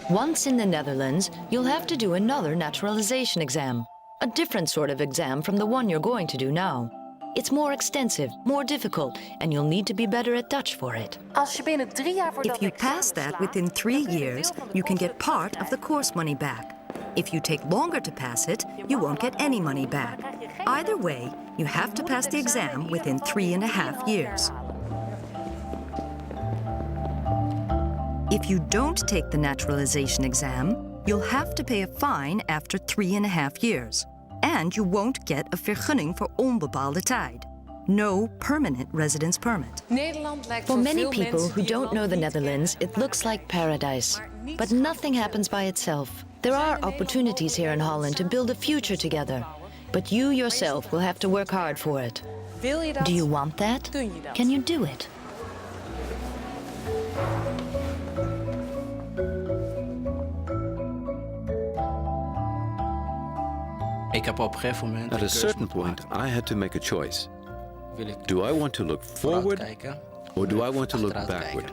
Once in the Netherlands, you'll have to do another naturalization exam, a different sort of exam from the one you're going to do now. It's more extensive, more difficult, and you'll need to be better at Dutch for it. If you pass that within 3 years, you can get part of the course money back. If you take longer to pass it, you won't get any money back. Either way, you have to pass the exam within 3.5 years. If you don't take the naturalization exam, you'll have to pay a fine after 3.5 years. And you won't get a vergunning voor onbepaalde tijd. No permanent residence permit. For many people who don't know the Netherlands, it looks like paradise. But nothing happens by itself. There are opportunities here in Holland to build a future together. But you yourself will have to work hard for it. Do you want that? Can you do it? At a certain point, I had to make a choice. Do I want to look forward or do I want to look backward?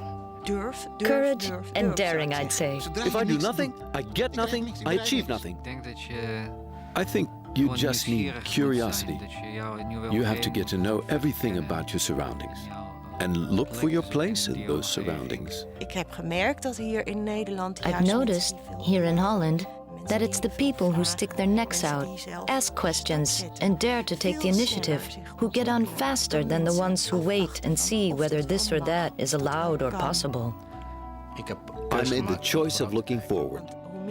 Courage and daring, I'd say. If I do nothing, I get nothing, I achieve nothing. I think you just need curiosity. You have to get to know everything about your surroundings and look for your place in those surroundings. I've noticed, here in Holland, that it's the people who stick their necks out, ask questions, and dare to take the initiative, who get on faster than the ones who wait and see whether this or that is allowed or possible. I made the choice of looking forward.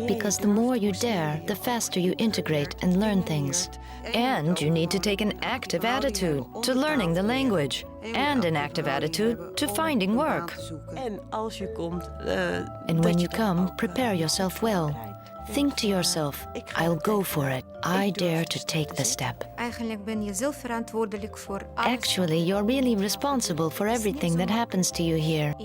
Because the more you dare, the faster you integrate and learn things. And you need to take an active attitude to learning the language, and an active attitude to finding work. And when you come, prepare yourself well. Think to yourself, I'll go for it. I dare to take the step. Actually, you're really responsible for everything that happens to you here.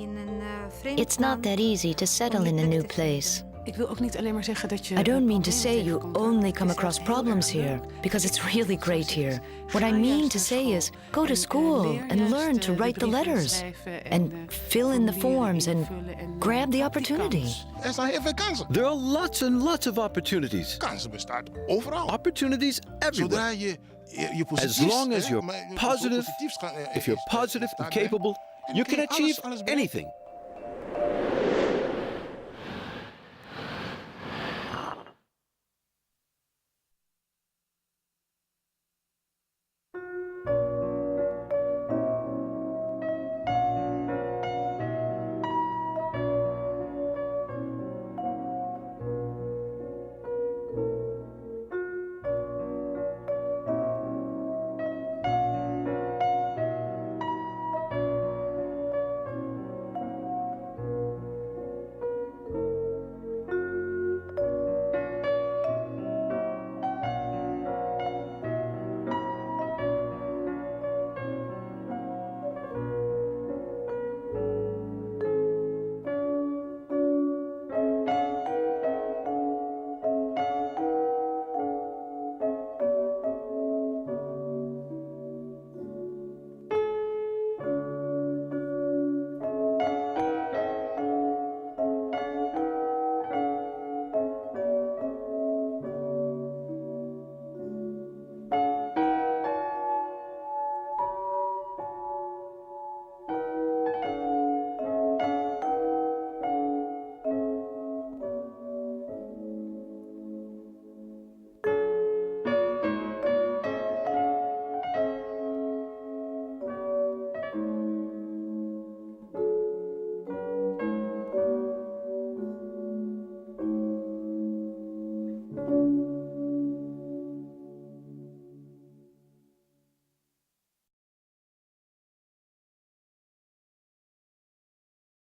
It's not that easy to settle in a new place. I don't mean to say you only come across problems here, because it's really great here. What I mean to say is, go to school and learn to write the letters, and fill in the forms and grab the opportunity. There are lots and lots of opportunities. Opportunities everywhere. As long as you're positive, if you're positive and capable, you can achieve anything.